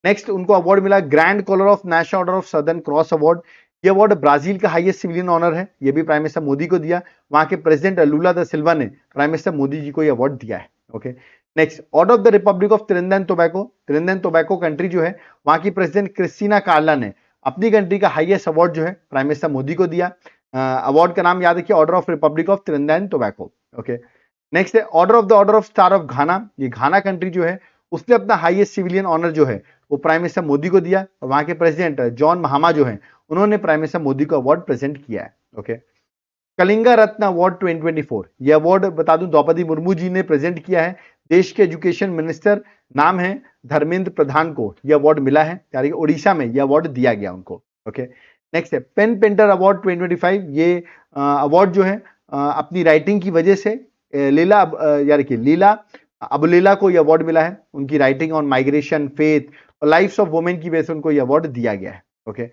नेक्स्ट उनको अवार्ड मिला grand collar of national order of southern cross award, ये अवार्ड ब्राजील का हाईएस्ट सिविलियन ऑनर है, ये भी प्राइम मिनिस्टर मोदी को दिया। वहां के प्रेसिडेंट लूला दा सिल्वा ने प्राइम मिनिस्टर मोदी जी को ये अवार्ड दिया है, okay. Next order of the Republic of Trinidad tobacco, Trinidad tobacco country जो है वहां की प्रेसिडेंट क्रिस्टीना कार्ला ने अपनी कंट्री का हाईएस्ट अवार्ड जो है प्राइम मिनिस्टर मोदी को दिया। अवार्ड का नाम याद रखिए order of republic of Trinidad Tobago, okay. Next है order of star of Ghana, ये घाना कंट्री जो है उसने अपना हाईएस्ट सिविलियन ऑनर जो है वो प्राइम मिनिस्टर मोदी को दिया, और वहां के प्रेसिडेंट जॉन महामा जो है उन्होंने प्राइम मिनिस्टर मोदी को अवार्ड प्रेजेंट किया है, ओके। कलिंगा रत्न अवार्ड 2024, ये अवार्ड बता दूं द्रौपदी मुर्मू जी ने प्रेजेंट किया है। देश के एजुकेशन मिनिस्टर नाम है धर्मेंद्र प्रधान को ये अवार्ड मिला है, यानी उड़ीसा में ये अवार्ड दिया गया उनको, ओके। नेक्स्ट है पेन पेंटर अवार्ड 2025, ये अवार्ड जो है अपनी राइटिंग की वजह से लीला यानी कि लीला अबुलेला को ये अवार्ड मिला है, उनकी राइटिंग ऑन माइग्रेशन, फेथ और लाइफ्स ऑफ वुमेन की वजह से उनको ये अवार्ड दिया गया है, ओके।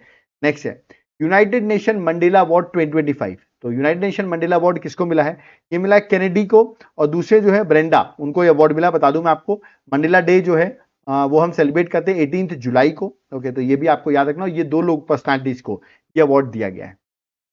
नेक्स्ट है यूनाइटेड नेशन मंडेला अवार्ड 2025, तो यूनाइटेड नेशन मंडेला अवार्ड किसको मिला है, ये मिला है केनेडी को, और दूसरे जो है ब्रेंडा उनको ये अवार्ड मिला। बता दूं मैं आपको मंडेला डे जो है वो हम सेलिब्रेट करते हैं 18 जुलाई को, ओके। तो ये भी आपको याद रखना, ये दो लोग पर्सनालिटीज को ये अवार्ड दिया गया है।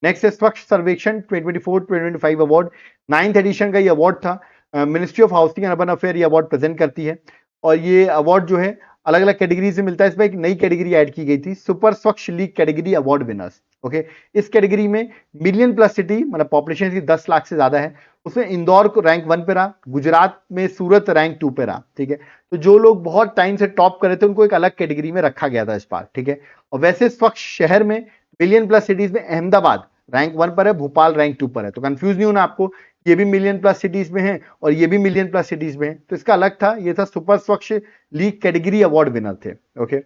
नेक्स्ट है स्वच्छ सर्वेक्षण 2024-2025 अवार्ड, 9th एडिशन का ये अवार्ड था। Ministry of housing and urban affair ये अवार्ड प्रेजेंट करती है, और ये अवार्ड जो है अलग अलग कैटेगरीज में मिलता है। इसमें एक नई कैटेगरी ऐड की गई थी, super Swachh league category award winners. Okay, इस कैटेगरी में मिलियन प्लस सिटी, मतलब पॉपुलेशन की 10 लाख से ज्यादा है, उसमें इंदौर को रैंक 1 पे रहा, गुजरात में सूरत रैंक 2 पे रहा। ठीक है, तो जो लोग बहुत टाइम से टॉप करे थे उनको एक अलग कैटेगरी में रखा गया था इस बार। ठीक है, और वैसे स्वच्छ शहर में मिलियन प्लस सिटीज में अहमदाबाद रैंक 1 पर है, भोपाल रैंक 2 पर है। तो कंफ्यूज नहीं होना आपको, ये भी मिलियन प्लस सिटीज में है और ये भी मिलियन प्लस सिटीज में है, तो इसका अलग था। ये था super Swachh league category award winner थे। ओके,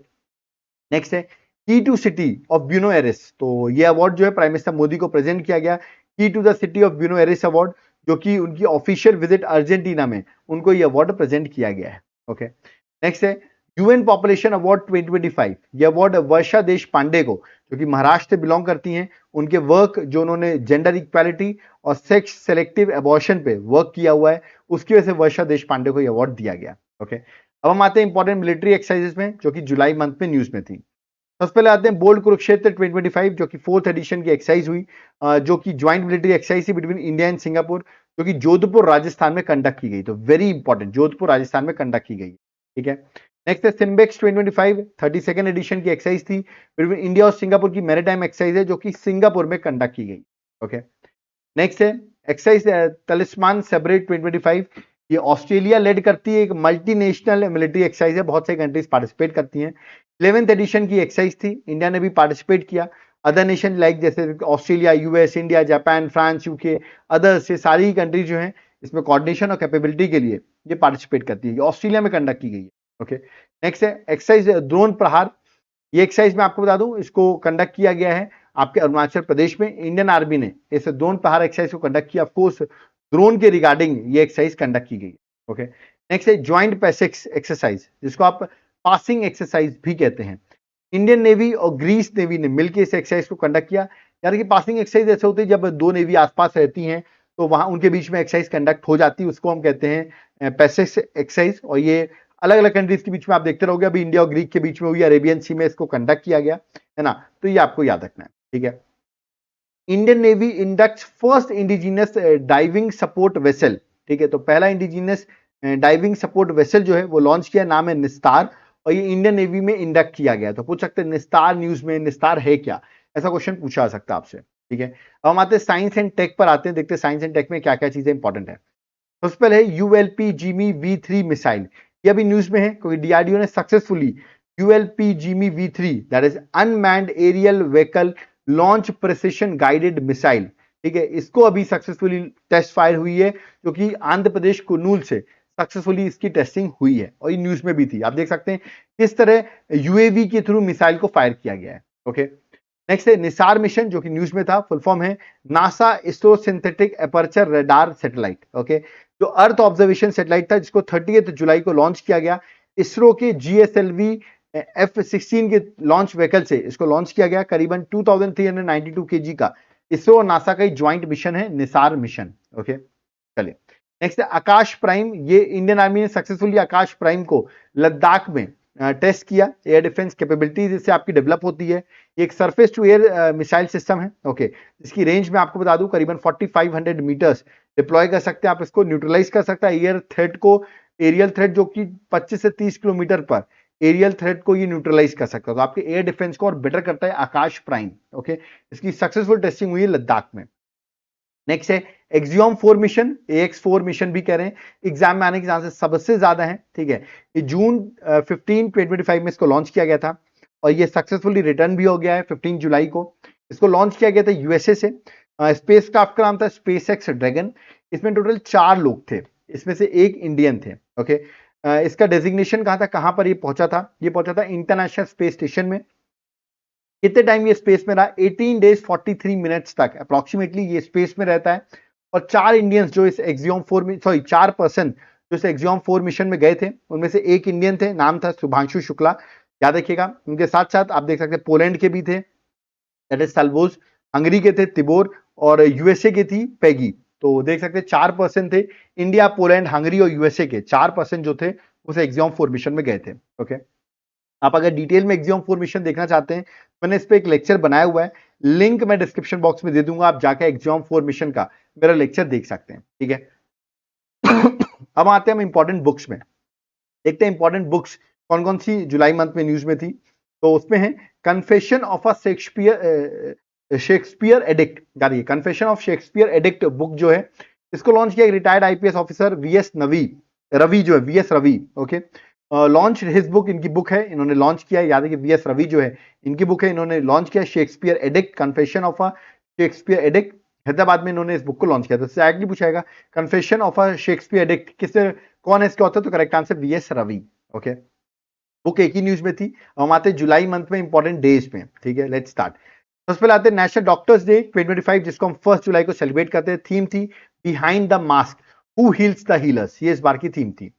नेक्स्ट है key to city of Buenos Aires. तो ये अवार्ड जो है प्राइम मिनिस्टर मोदी को प्रेजेंट किया गया, key to the city of Buenos Aires award, जो कि उनकी ऑफिशियल विजिट अर्जेंटीना में उनको ये अवार्ड प्रेजेंट किया गया है। ओके, नेक्स्ट है यूएन पॉपुलेशन अवार्ड 2025। ये अवार्ड वर्षा देश पांडे को, जो कि महाराष्ट्र से बिलोंग करती हैं, उनके वर्क जो उन्होंने जेंडर इक्वालिटी और सेक्स सेलेक्टिव एबॉर्शन पे वर्क किया हुआ है, उसकी वजह से वर्षा देश पांडे को ये अवार्ड दिया गया। ओके, अब हम आते हैं इंपॉर्टेंट मिलिट्री एक्सरसाइजेस में, जो कि जुलाई मंथ में न्यूज में थी। सबसे पहले आते हैं बोल्ड कुरुक्षेत्र 2025, जो कि 4th एडिशन की एक्सरसाइज हुई, जो कि ज्वाइंट मिलिट्री एक्सरसाइज थी बिटवीन इंडिया एंड सिंगापुर, जो कि जोधपुर राजस्थान में कंडक्ट की गई। तो वेरी इंपॉर्टेंट, जोधपुर राजस्थान में कंडक्ट की गई। ठीक है, नेक्स्ट है सिम्बेक्स 2025, 32nd एडिशन की एक्सरसाइज थी बिटवीन इंडिया और सिंगापुर की मैरीटाइम एक्सरसाइज है, जो कि सिंगापुर में कंडक्ट की गई। ओके, नेक्स्ट है एक्सरसाइज तलिस्मान सेब्रेट 2025। ये ऑस्ट्रेलिया लेड करती है, एक मल्टीनेशनल मिलिट्री एक्सरसाइज है, बहुत सारी कंट्रीज पार्टिसिपेट करती हैं। 11th एडिशन की एक्सरसाइज थी, इंडिया ने भी पार्टिसिपेट किया। अदर नेशन लाइक जैसे Australia, US, India, Japan, France, UK, others, ये सारी कंट्रीज जो हैं इसमें कोऑर्डिनेशन और कैपेबिलिटी के लिए ये पार्टिसिपेट करती है। ऑस्ट्रेलिया में कंडक्ट की गई है। ओके, नेक्स्ट है एक्सरसाइज ड्रोन प्रहार। ये एक्सरसाइज मैं आपको बता दूं, इसको कंडक्ट किया गया है आपके अरुणाचल प्रदेश में। इंडियन आर्मी ने इस ड्रोन प्रहार एक्सरसाइज को कंडक्ट किया, ऑफकोर्स ड्रोन के रिगार्डिंग ये एक्सरसाइज कंडक्ट की गई। ओके, नेक्स्ट है ज्वाइंट पैसिक्स एक्सरसाइज, जिसको आप पासिंग एक्सरसाइज भी कहते हैं। इंडियन नेवी और ग्रीस नेवी ने मिलकर इस एक्सरसाइज को कंडक्ट किया। यानी कि पासिंग एक्सरसाइज ऐसे होती है जब दो नेवी आसपास रहती हैं तो वहां उनके बीच में एक्सरसाइज कंडक्ट हो जाती है, उसको हम कहते हैं पैसिक्स एक्सरसाइज। और ये अलग अलग कंट्रीज के बीच में आप देखते रहोगे, अभी इंडिया और ग्रीक के बीच में हुई, अरेबियन सी में इसको कंडक्ट किया गया है ना, तो ये आपको याद रखना है। ठीक है, Indian navy inducts first indigenous diving support vessel. ठीक है, तो पहला इंडिजिनस डाइविंग सपोर्ट वेसल जो है वो लॉन्च किया, नाम है निस्तार, और ये इंडियन नेवी में इंडक्ट किया गया। तो पूछ सकते हैं निस्तार न्यूज में निस्तार है क्या, ऐसा क्वेश्चन पूछा जा सकता है आपसे। ठीक है, अब हम आते हैं साइंस एंड टेक पर, आते हैं, देखते हैं साइंस एंड टेक में क्या क्या चीजें इंपॉर्टेंट है। सबसे पहले है यूएलपी जिमी V3 मिसाइल। ये अभी न्यूज में है क्योंकि डीआरडीओ ने successfully ULP GM V3 that is unmanned aerial vehicle launch precision guided missile, ठीक है, इसको अभी सक्सेसफुली टेस्ट फायर हुई है, जो कि आंध्र प्रदेश कुर्नूल से सक्सेसफुली इसकी टेस्टिंग हुई है, और ये न्यूज में भी थी। आप देख सकते हैं किस तरह यूएवी के थ्रू मिसाइल को फायर किया गया है। ओके, नेक्स्ट है निसार मिशन, जो कि न्यूज में था, फुल फॉर्म है NASA ISRO synthetic aperture radar satellite. Okay, जो अर्थ ऑब्जर्वेशन सैटेलाइट था, जिसको 30 जुलाई को लॉन्च किया गया, इसरो के GSLV F-16 के लॉन्च व्हीकल से इसको लॉन्च किया गया। करीबन 2392 kg का इसरो और नासा का ज्वाइंट मिशन है निसार मिशन। ओके, चलिए नेक्स्ट है आकाश प्राइम। ये इंडियन आर्मी ने सक्सेसफुली आकाश प्राइम को लद्दाख में टेस्ट किया। एयर डिफेंस कैपेबिलिटीज इससे आपकी डेवलप होती है। ये एक surface to air missile system है। ओके, इसकी रेंज में आपको बता दूं करीबन 4500 मीटर्स डिप्लॉय कर सकते हैं आप, इसको न्यूट्रलाइज कर सकता है एयर थ्रेट को, एरियल थ्रेट जो कि 25 से 30 किलोमीटर पर एरियल थ्रेट को ये न्यूट्रलाइज कर सकता है। तो आपके एयर डिफेंस को और बेटर करता है आकाश प्राइम। ओके, इसकी सक्सेसफुल टेस्टिंग हुई है लद्दाख में। नेक्स्ट है एक्सियोम 4 मिशन, AX4 मिशन भी कह रहे हैं, एग्जाम में आने के चांसेस सबसे ज्यादा है। ठीक है, ये जून 15 2025 में इसको लॉन्च किया गया था, और ये सक्सेसफुली रिटर्न भी हो गया है 15 जुलाई को। इसको लॉन्च किया गया था यूएसए से। स्पेस क्राफ्ट का नाम था SpaceX ड्रैगन। इसमें टोटल 4 लोग थे, इसमें से एक इंडियन थे। ओके, इसका डेजिग्नेशन कहां था, कहां पर ये पहुंचा था, ये पहुंचा था इंटरनेशनल स्पेस स्टेशन में। कितने टाइम ये स्पेस में रहा, 18 डेज 43 मिनट्स तक अप्रोक्सीमेटली ये स्पेस में रहता है। और 4 इंडियंस जो इस एक्सियोम 4 में, सॉरी 4 पर्सन जो इस एक्सियोम 4 मिशन में गए थे, उनमें से एक इंडियन थे, नाम था शुभांशु शुक्ला, याद रखिएगा। उनके साथ साथ आप देख सकते हैं पोलैंड के भी थे, दैट इज सल्वोज, हंगरी के थे तिबोर, और यूएसए की थी पैगी। तो देख सकते हैं 4 पर्सन थे, इंडिया, पोलैंड, हंगरी और यूएसए के 4 पर्सन जो थे उस एक्सियोम 4 मिशन में गए थे। ओके, आप अगर डिटेल में एक्सियोम 4 मिशन देखना चाहते हैं, मैंने इस पे एक लेक्चर बनाया हुआ है, लिंक मैं डिस्क्रिप्शन बॉक्स में दे दूंगा, आप जाकर एक्सियोम 4 मिशन का मेरा लेक्चर देख सकते हैं। ठीक है, अब आते हैं हम इंपॉर्टेंट बुक्स में, देखते हैं इंपॉर्टेंट बुक्स कौन कौन सी जुलाई मंथ में न्यूज में थी, तो उसमें है confession of a Shakespeare addict, यानी confession of Shakespeare addict book जो है, इसको लॉन्च किया retired IPS officer VS Ravi जो है, VS Ravi, okay, launch his book, इनकी बुक है, इन्होंने लॉन्च किया, याद है कि वीएस रवि जो है इनकी बुक है, इन्होंने लॉन्च किया Shakespeare addict, confession of a Shakespeare addict, Hyderabad में इन्होंने इस बुक को लॉन्च किया था। तो एग्जैक्टली पूछाएगा confession of a Shakespeare addict किससे, कौन है इसके ऑथर, तो correct answer VS Ravi, okay. Book एक ही न्यूज में थी। हम आते हैं जुलाई मंथ में इंपॉर्टेंट डेज में, ठीक है, लेट्स स्टार्ट। सबसे पहले आते हैं नेशनल डॉक्टर्स डे 2025, जिसको हम 1 जुलाई को सेलिब्रेट करते हैं। थीम थी behind the mask, who heels the healers, ये इस बार की थीम थी।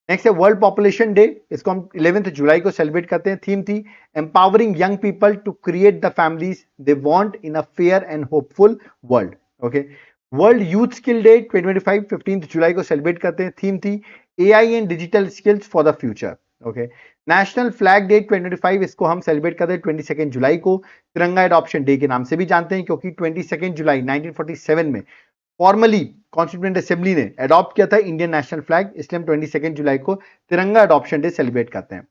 नेक्स्ट है वर्ल्ड पॉपुलेशन डे, इसको हम 11 जुलाई को सेलिब्रेट करते हैं। थीम थी empowering young people to create the families they want in a fair and hopeful world, okay. World youth skill day 2025 15 जुलाई को सेलिब्रेट करते हैं। थीम थी AI and digital skills for the future, okay. National flag day 2025, इसको हम celebrate करते हैं 22 जुलाई को, तिरंगा एडॉप्शन डे के नाम से भी जानते हैं, क्योंकि 22 जुलाई 1947 में फॉर्मली कॉन्स्टिट्यूएंट असेंबली ने अडॉप्ट किया था इंडियन नेशनल फ्लैग, इसलिए हम 22 जुलाई को तिरंगा अडॉप्शन डे सेलिब्रेट करते हैं।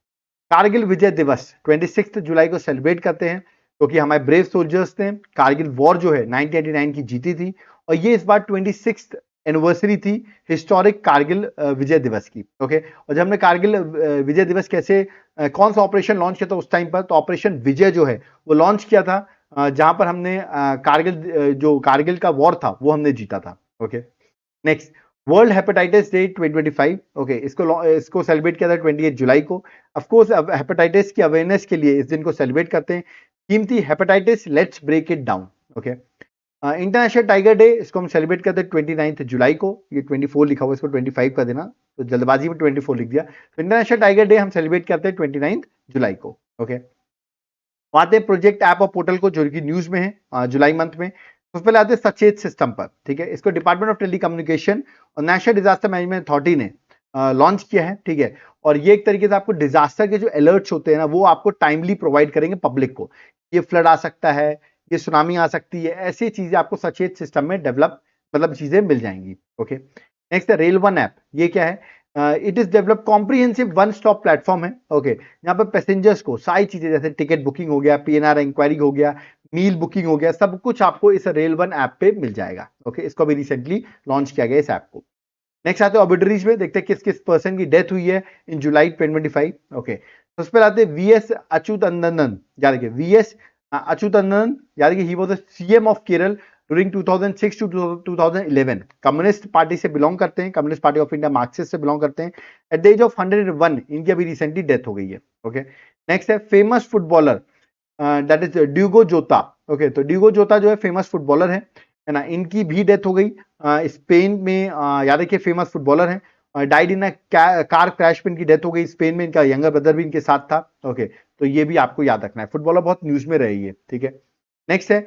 कारगिल विजय दिवस 26 जुलाई को सेलिब्रेट करते हैं, क्योंकि तो हमारे ब्रेव सोल्जर्स ने कारगिल वॉर जो है 1989 की जीती थी, और ये इस बार 26th एनिवर्सरी थी हिस्टोरिक कारगिल विजय दिवस की, ओके। और जब हमने कारगिल विजय दिवस कैसे कौन सा ऑपरेशन लॉन्च किया था उस टाइम पर, तो ऑपरेशन विजय जो है वो लॉन्च किया था, जहां पर हमने कारगिल जो कारगिल का वॉर था वो हमने जीता था, okay. Next world hepatitis day 2025, okay, इसको सेलिब्रेट किया था 28 जुलाई को। ऑफ कोर्स हेपेटाइटिस की अवेयरनेस के लिए इस दिन को सेलिब्रेट करते हैं। थीम थी hepatitis let's break it down, okay. International tiger day, इसको हम सेलिब्रेट करते हैं 29 जुलाई को, ये 24 लिखा हुआ, इसको 25 कर देना, तो जल्दबाजी में 24 लिख दिया। तो इंटरनेशनल टाइगर डे हम सेलिब्रेट करते हैं 29 जुलाई को, ओके। आते हैं प्रोजेक्ट ऐप और पोर्टल को, जो कि न्यूज में है जुलाई मंथ में। सबसे पहले आते हैं सचेत सिस्टम पर, ठीक है, इसको डिपार्टमेंट ऑफ टेलीकम्युनिकेशन और नेशनल डिजास्टर मैनेजमेंट अथॉरिटी ने लॉन्च किया है, ठीक है। और ये एक तरीके से आपको डिजास्टर के जो अलर्ट्स होते हैं ना, वो आपको टाइमली प्रोवाइड करेंगे पब्लिक को, ये फ्लड आ सकता है, ये सुनामी आ सकती है, ऐसी चीजें आपको सचेत सिस्टम में डेवलप मतलब चीजें मिल जाएंगी, ओके। नेक्स्ट है रेल वन ऐप, ये क्या है, it is develop comprehensive one stop platform है, ओके। यहाँ पर पैसेंजर्स को सारी चीजें जैसे टिकट बुकिंग हो गया, पीएनआर इंक्वायरी हो गया, मील बुकिंग हो गया, सब कुछ आपको इस रेल वन ऐप पे मिल जाएगा, ओके। इसको भी रिसेंटली लॉन्च किया गया इस ऐप को। नेक्स्ट आते हैं ऑबिटरीज में, देखते हैं किस किस पर्सन की डेथ हुई है इन जुलाई 2025, ओके। सबसे पहले आते हैं वीएस अच्युतनंदन, याद रखिए वीएस अच्युतनंदन, याद रखिए he was the CM of Kerala during 2006 to 2011, communist party से बिलोंग करते हैं, communist party of India Marxist से बिलोंग करते हैं। एट द एज ऑफ 101 इनकी अभी रिसेंटली डेथ हो गई है, ओके। नेक्स्ट है फेमस फुटबॉलर, दैट इज ड्यूगो जोता, ओके। तो ड्यूगो जोता जो है फेमस फुटबॉलर है ना, इनकी भी डेथ हो गई स्पेन में, याद रखिए फेमस फुटबॉलर है, died in a car crash में इनकी डेथ हो गई स्पेन में, इनका यंगर ब्रदर भी इनके साथ था, ओके। तो ये भी आपको याद रखना है, फुटबॉलर बहुत न्यूज में रही है, ठीक है। नेक्स्ट है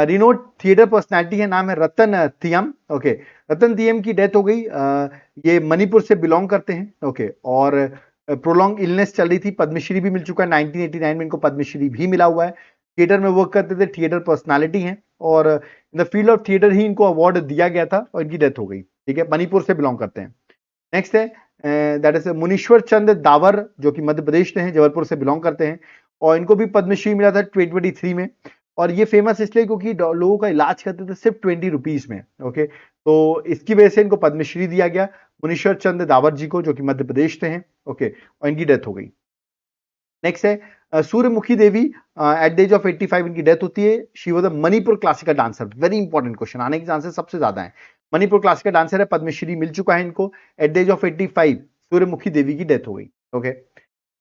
रिनोड थिएटर पर्सनैलिटी है, नाम है रतन तियम, ओके। रतन तियम की डेथ हो गई, ये मणिपुर से बिलोंग करते हैं, ओके। और प्रोलॉन्ग इलनेस चल रही थी, पद्मश्री भी मिल चुका है, 1989 में इनको पद्मश्री भी मिला हुआ है। थिएटर में वर्क करते थे, थिएटर पर्सनालिटी हैं, और in the field of theatre ही इनको अवार्ड दिया गया था और इनकी डेथ हो गई, ठीक है। मणिपुर से बिलोंग करते हैं। नेक्स्ट है that is Munishwar Chand the power, जो कि मध्य प्रदेश में है, जबलपुर से बिलोंग करते हैं, और इनको भी पद्मश्री मिला था 2023 में। और ये फेमस इसलिए क्योंकि लोगों का इलाज करते थे सिर्फ 20 रुपीज में, ओके। तो इसकी वजह से इनको पद्मश्री दिया गया मुनीश्वर चंद दावर जी को, जो कि मध्य प्रदेश से हैं, ओके। और इनकी डेथ हो गई। नेक्स्ट है सूर्यमुखी देवी, एट द एज ऑफ 85 इनकी डेथ होती है। She was a Manipur classical dancer, very important question, आने के चांसेस सबसे ज्यादा है। मणिपुर क्लासिकल डांसर है, पद्मश्री मिल चुका है इनको, एट द एज ऑफ 85 सूर्यमुखी देवी की डेथ हो गई, ओके।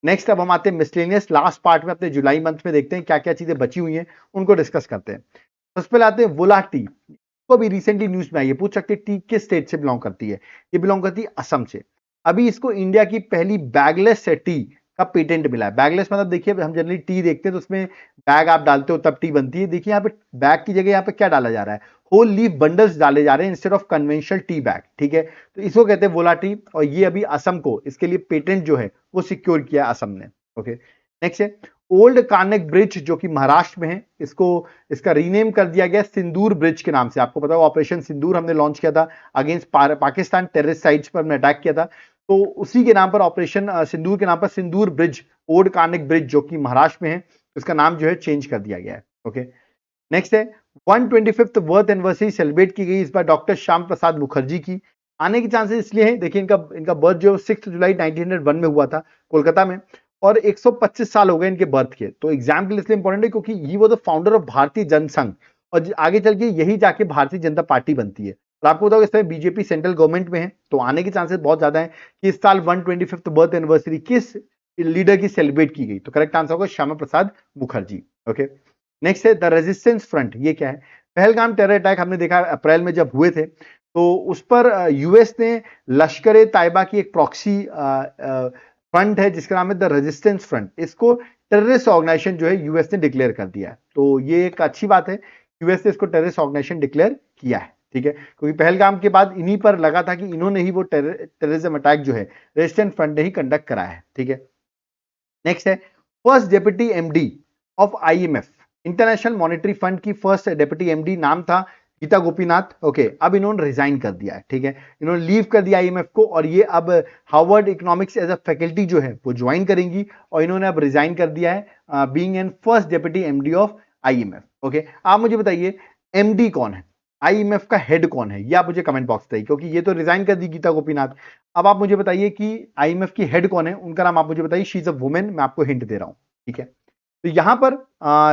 नेक्स्ट अब हम आते हैं मिसलेनियस लास्ट पार्ट में, अपने जुलाई मंथ में देखते हैं क्या क्या चीजें बची हुई हैं, उनको डिस्कस करते हैं। सबसे पहले आते हैं वोला टी, तो अभी रिसेंटली न्यूज में आई है, पूछ सकते हैं टी किस स्टेट से बिलोंग करती है, ये बिलोंग करती है असम से। अभी इसको इंडिया की पहली बैगलेस टी का पेटेंट मिला है। बैगलेस मतलब देखिए हम जनरली टी देखते हैं तो उसमें बैग आप डालते हो तब टी बनती है, देखिए यहाँ पे बैग की जगह यहाँ पे क्या डाला जा रहा है, होल लीफ बंडल्स डाले जा रहे हैं instead of conventional tea bag, ठीक है। तो इसको कहते हैं वोला टी, और ये अभी असम को इसके लिए पेटेंट जो है वो सिक्योर किया असम ने, ओके। नेक्स्ट है ओल्ड कार्नेक ब्रिज, जो कि महाराष्ट्र में है, इसका रीनेम कर दिया गया सिंदूर ब्रिज के नाम से। आपको पता है ऑपरेशन सिंदूर हमने लॉन्च किया था अगेंस्ट पाकिस्तान टेररिस्ट साइट्स पर हमने अटैक किया था, तो उसी के नाम पर ऑपरेशन सिंदूर के नाम पर सिंदूर ब्रिज, ओल्ड कार्निक ब्रिज जो कि महाराष्ट्र में है, उसका नाम जो है चेंज कर दिया गया है। ओके, नेक्स्ट है 125th बर्थ एनिवर्सरी सेलिब्रेट की गई इस बार डॉक्टर श्याम प्रसाद मुखर्जी की। आने के चांसेस इसलिए हैं, देखिए इनका बर्थ जो 6 जुलाई 1901 में हुआ था कोलकाता में, और 125 साल हो गए इनके बर्थ के। तो एग्जाम के लिए इसलिए इंपॉर्टेंट है क्योंकि ही वो द फाउंडर ऑफ भारतीय जनसंघ, और आगे चल के यही जाके भारतीय जनता पार्टी बनती है। और आपको बताओ इस समय बीजेपी सेंट्रल गवर्नमेंट में है, तो आने के चांसेस बहुत ज्यादा है कि इस साल 125th बर्थ एनिवर्सरी किस लीडर की सेलिब्रेट की गई। तो करेक्ट आंसर होगा श्यामा प्रसाद मुखर्जी। ओके, नेक्स्ट है द रेजिस्टेंस फ्रंट, ये क्या है? पहलगाम टेरर अटैक हमने देखा अप्रैल में जब हुए थे, तो उस पर यूएस ने लश्कर ए तैयबा की एक प्रॉक्सी फ्रंट है जिसका नाम है द रेजिस्टेंस फ्रंट, इसको टेररिस्ट ऑर्गेनाइजेशन जो है यूएस ने डिक्लेयर कर दिया है। तो ये एक अच्छी बात है, यूएस ने इसको टेररिस्ट ऑर्गेनाइजेशन डिक्लेयर किया है, ठीक है, क्योंकि पहलगाम के बाद इन्हीं पर लगा था कि इन्होंने ही वो टेररिज्म अटैक जो है रेजिस्टेंस फ्रंट ने ही कंडक्ट कराया है, ठीक है। नेक्स्ट है first deputy MD of IMF, international monetary fund की फर्स्ट डेप्यूटी एमडी नाम था गीता गोपीनाथ। ओके, अब इन्होंने रिजाइन कर दिया है, ठीक है, इन्होंने लीव कर दिया आईएमएफ को, और ये अब Harvard economics as a faculty जो है वो ज्वाइन करेंगी, और इन्होंने अब रिजाइन कर दिया है being an first deputy MD of IMF. Okay, आप मुझे बताइए एमडी कौन है, आईएमएफ का हेड कौन है, ये आप मुझे कमेंट बॉक्स बताइए, क्योंकि ये तो रिजाइन कर दी गीता गोपीनाथ। अब आप मुझे बताइए कि आईएमएफ की हेड कौन है, उनका नाम आप मुझे बताइए। शी इज अ वुमेन, मैं आपको हिंट दे रहा हूं, ठीक है। तो यहां पर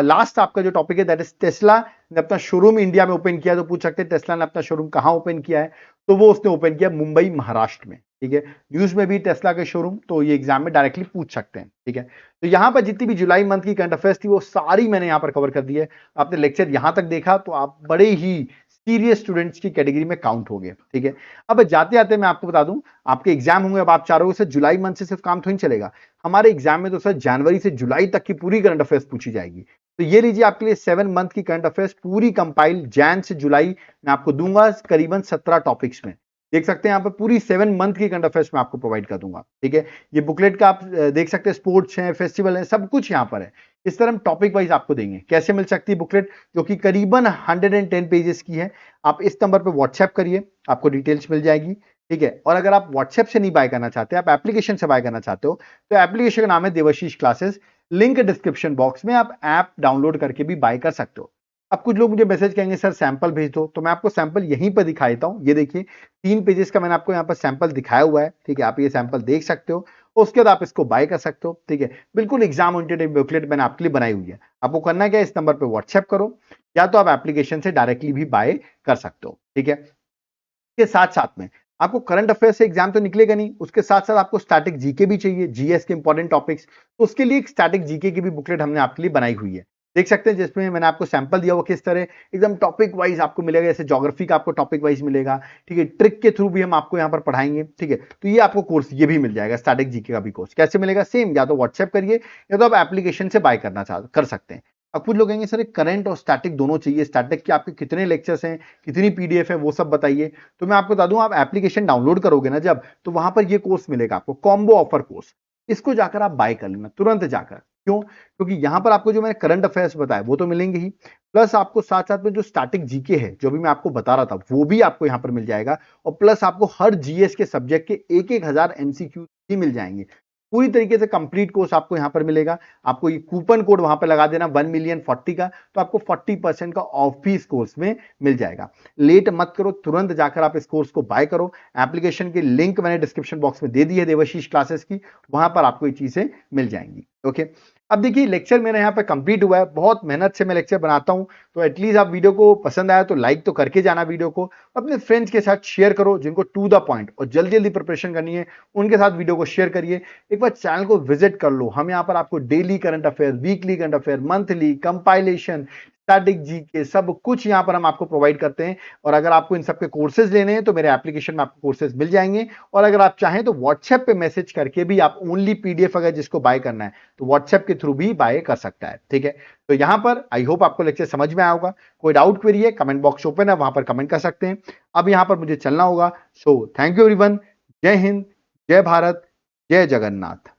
लास्ट आपका जो टॉपिक है दैट इज टेस्ला ने अपना शोरूम इंडिया में ओपन किया। तो पूछ सकते हैं टेस्ला ने अपना शोरूम कहां ओपन किया है, तो वो उसने ओपन किया मुंबई महाराष्ट्र में, ठीक है। न्यूज में भी टेस्ला के शोरूम, तो ये एग्जाम में डायरेक्टली पूछ सकते हैं, ठीक है। तो यहां पर जितनी भी जुलाई मंथ की करंट अफेयर्स थी वो सारी मैंने यहां पर कवर कर दी है। आपने लेक्चर यहां तक देखा तो आप बड़े ही सीरियस स्टूडेंट्स की कैटेगरी में काउंट हो गए, ठीक है। अब जाते जाते मैं आपको बता दूं, आपके एग्जाम होंगे, अब आप चारोगे सर जुलाई मंथ से सिर्फ काम थोड़ी चलेगा, हमारे एग्जाम में तो सर जनवरी से जुलाई तक की पूरी करंट अफेयर्स पूछी जाएगी। तो ये लीजिए आपके लिए 7 मंथ की करंट अफेयर्स पूरी कंपाइल जैन से जुलाई मैं आपको दूंगा, करीबन 17 टॉपिक्स में देख सकते हैं। यहाँ पर पूरी 7 मंथ की करंट अफेयर्स मैं आपको प्रोवाइड कर दूंगा, ठीक है। ये बुकलेट का आप देख सकते हैं, स्पोर्ट्स है, फेस्टिवल है, सब कुछ यहाँ पर है। इस तरह हम टॉपिक वाइज आपको देंगे। कैसे मिल सकती है बुकलेट, जो कि करीबन 110 पेजेस की है। आप इस नंबर पर व्हाट्सएप करिए, आपको डिटेल्स मिल जाएगी, ठीक है। और अगर आप व्हाट्सएप से नहीं बाय करना चाहते, आप एप्लीकेशन से बाय करना चाहते हो, तो एप्लीकेशन का नाम है Devashish classes, link description box में, आप ऐप डाउनलोड करके भी बाय कर सकते हो। अब कुछ लोग मुझे मैसेज कहेंगे सर सैंपल भेज दो, तो मैं आपको सैंपल यहीं पर दिखा देता हूं। ये देखिए 3 पेजेस का मैंने आपको यहाँ पर सैंपल दिखाया हुआ है, ठीक है। आप ये सैंपल देख सकते हो, उसके बाद आप इसको बाय कर सकते हो, ठीक है। बिल्कुल एग्जाम ओरिएंटेड बुकलेट मैंने आपके लिए बनाई हुई है। आपको करना क्या है, इस नंबर पर व्हाट्सएप करो, या तो आप एप्लीकेशन से डायरेक्टली भी बाय कर सकते हो, ठीक है। के साथ साथ में आपको करंट अफेयर से एग्जाम तो निकलेगा नहीं, उसके साथ साथ आपको स्टैटिक जीके भी चाहिए, जीएस के इंपॉर्टेंट टॉपिक्स, तो उसके लिए एक स्टैटिक जीके की भी बुकलेट हमने आपके लिए बनाई हुई है। देख सकते हैं, जिसमें मैंने आपको सैंपल दिया हुआ किस तरह एकदम टॉपिक वाइज आपको मिलेगा, जैसे ज्योग्राफी का आपको टॉपिक वाइज मिलेगा, ठीक है। ट्रिक के थ्रू भी हम आपको यहाँ पर पढ़ाएंगे, ठीक है। तो ये आपको कोर्स ये भी मिल जाएगा, स्टैटिक जीके का भी कोर्स। कैसे मिलेगा, सेम, या तो व्हाट्सएप करिए या तो आप एप्लीकेशन से बाय करना कर सकते हैं। अब कुछ लोग कहेंगे सर करंट और स्टैटिक दोनों चाहिए, स्टैटिक के आपके कितने लेक्चर्स हैं, कितनी पीडीएफ है, वो सब बताइए। तो मैं आपको बता दूं, आप एप्लीकेशन डाउनलोड करोगे ना जब, तो वहां पर ये कोर्स मिलेगा आपको, कॉम्बो ऑफर कोर्स। इसको जाकर आप बाय कर लेना तुरंत जाकर। क्यों? क्योंकि यहां पर आपको जो मैंने करंट अफेयर्स बताया वो तो मिलेंगे ही, प्लस आपको साथ साथ में जो स्टैटिक जीके है जो भी मैं आपको बता रहा था वो भी आपको यहां पर मिल जाएगा, और प्लस आपको हर जीएस के सब्जेक्ट के 1,000 एमसीक्यू भी मिल जाएंगे। पूरी तरीके से कंप्लीट कोर्स आपको यहां पर मिलेगा। आपको ये कूपन कोड वहां पर लगा देना 1,000,040 का, तो आपको 40% का ऑफ भी इस कोर्स में मिल जाएगा। लेट मत करो, तुरंत जाकर आप इस कोर्स को बाय करो। एप्लीकेशन की लिंक मैंने डिस्क्रिप्शन बॉक्स में दे दी है देवाशीष क्लासेस की, वहां पर आपको ये चीजें मिल जाएंगी। ओके, अब देखिए लेक्चर मेरा यहाँ पर कंप्लीट हुआ है, बहुत मेहनत से मैं लेक्चर बनाता हूँ, तो एटलीस्ट आप वीडियो को पसंद आया तो लाइक तो करके जाना वीडियो को, अपने फ्रेंड्स के साथ शेयर करो जिनको टू द पॉइंट और जल्दी जल्दी प्रिपरेशन करनी है, उनके साथ वीडियो को शेयर करिए। एक बार चैनल को विजिट कर लो, हम यहाँ पर आपको daily current affair, weekly current affair, monthly compilation, static GK, सब कुछ यहाँ पर हम आपको प्रोवाइड करते हैं। और अगर आपको इन सब के कोर्सेज लेने हैं तो मेरे एप्लीकेशन में आपको कोर्सेज मिल जाएंगे, और अगर आप चाहें तो व्हाट्सएप पे मैसेज करके भी आप ओनली पीडीएफ अगर जिसको बाय करना है तो व्हाट्सएप के थ्रू भी बाय कर सकता है, ठीक है। तो यहां पर आई होप आपको लेक्चर समझ में आया होगा। कोई डाउट क्वेरी है, कमेंट बॉक्स ओपन है, वहां पर कमेंट कर सकते हैं। अब यहां पर मुझे चलना होगा, सो थैंक यू एवरीवन। जय हिंद, जय भारत, जय जगन्नाथ।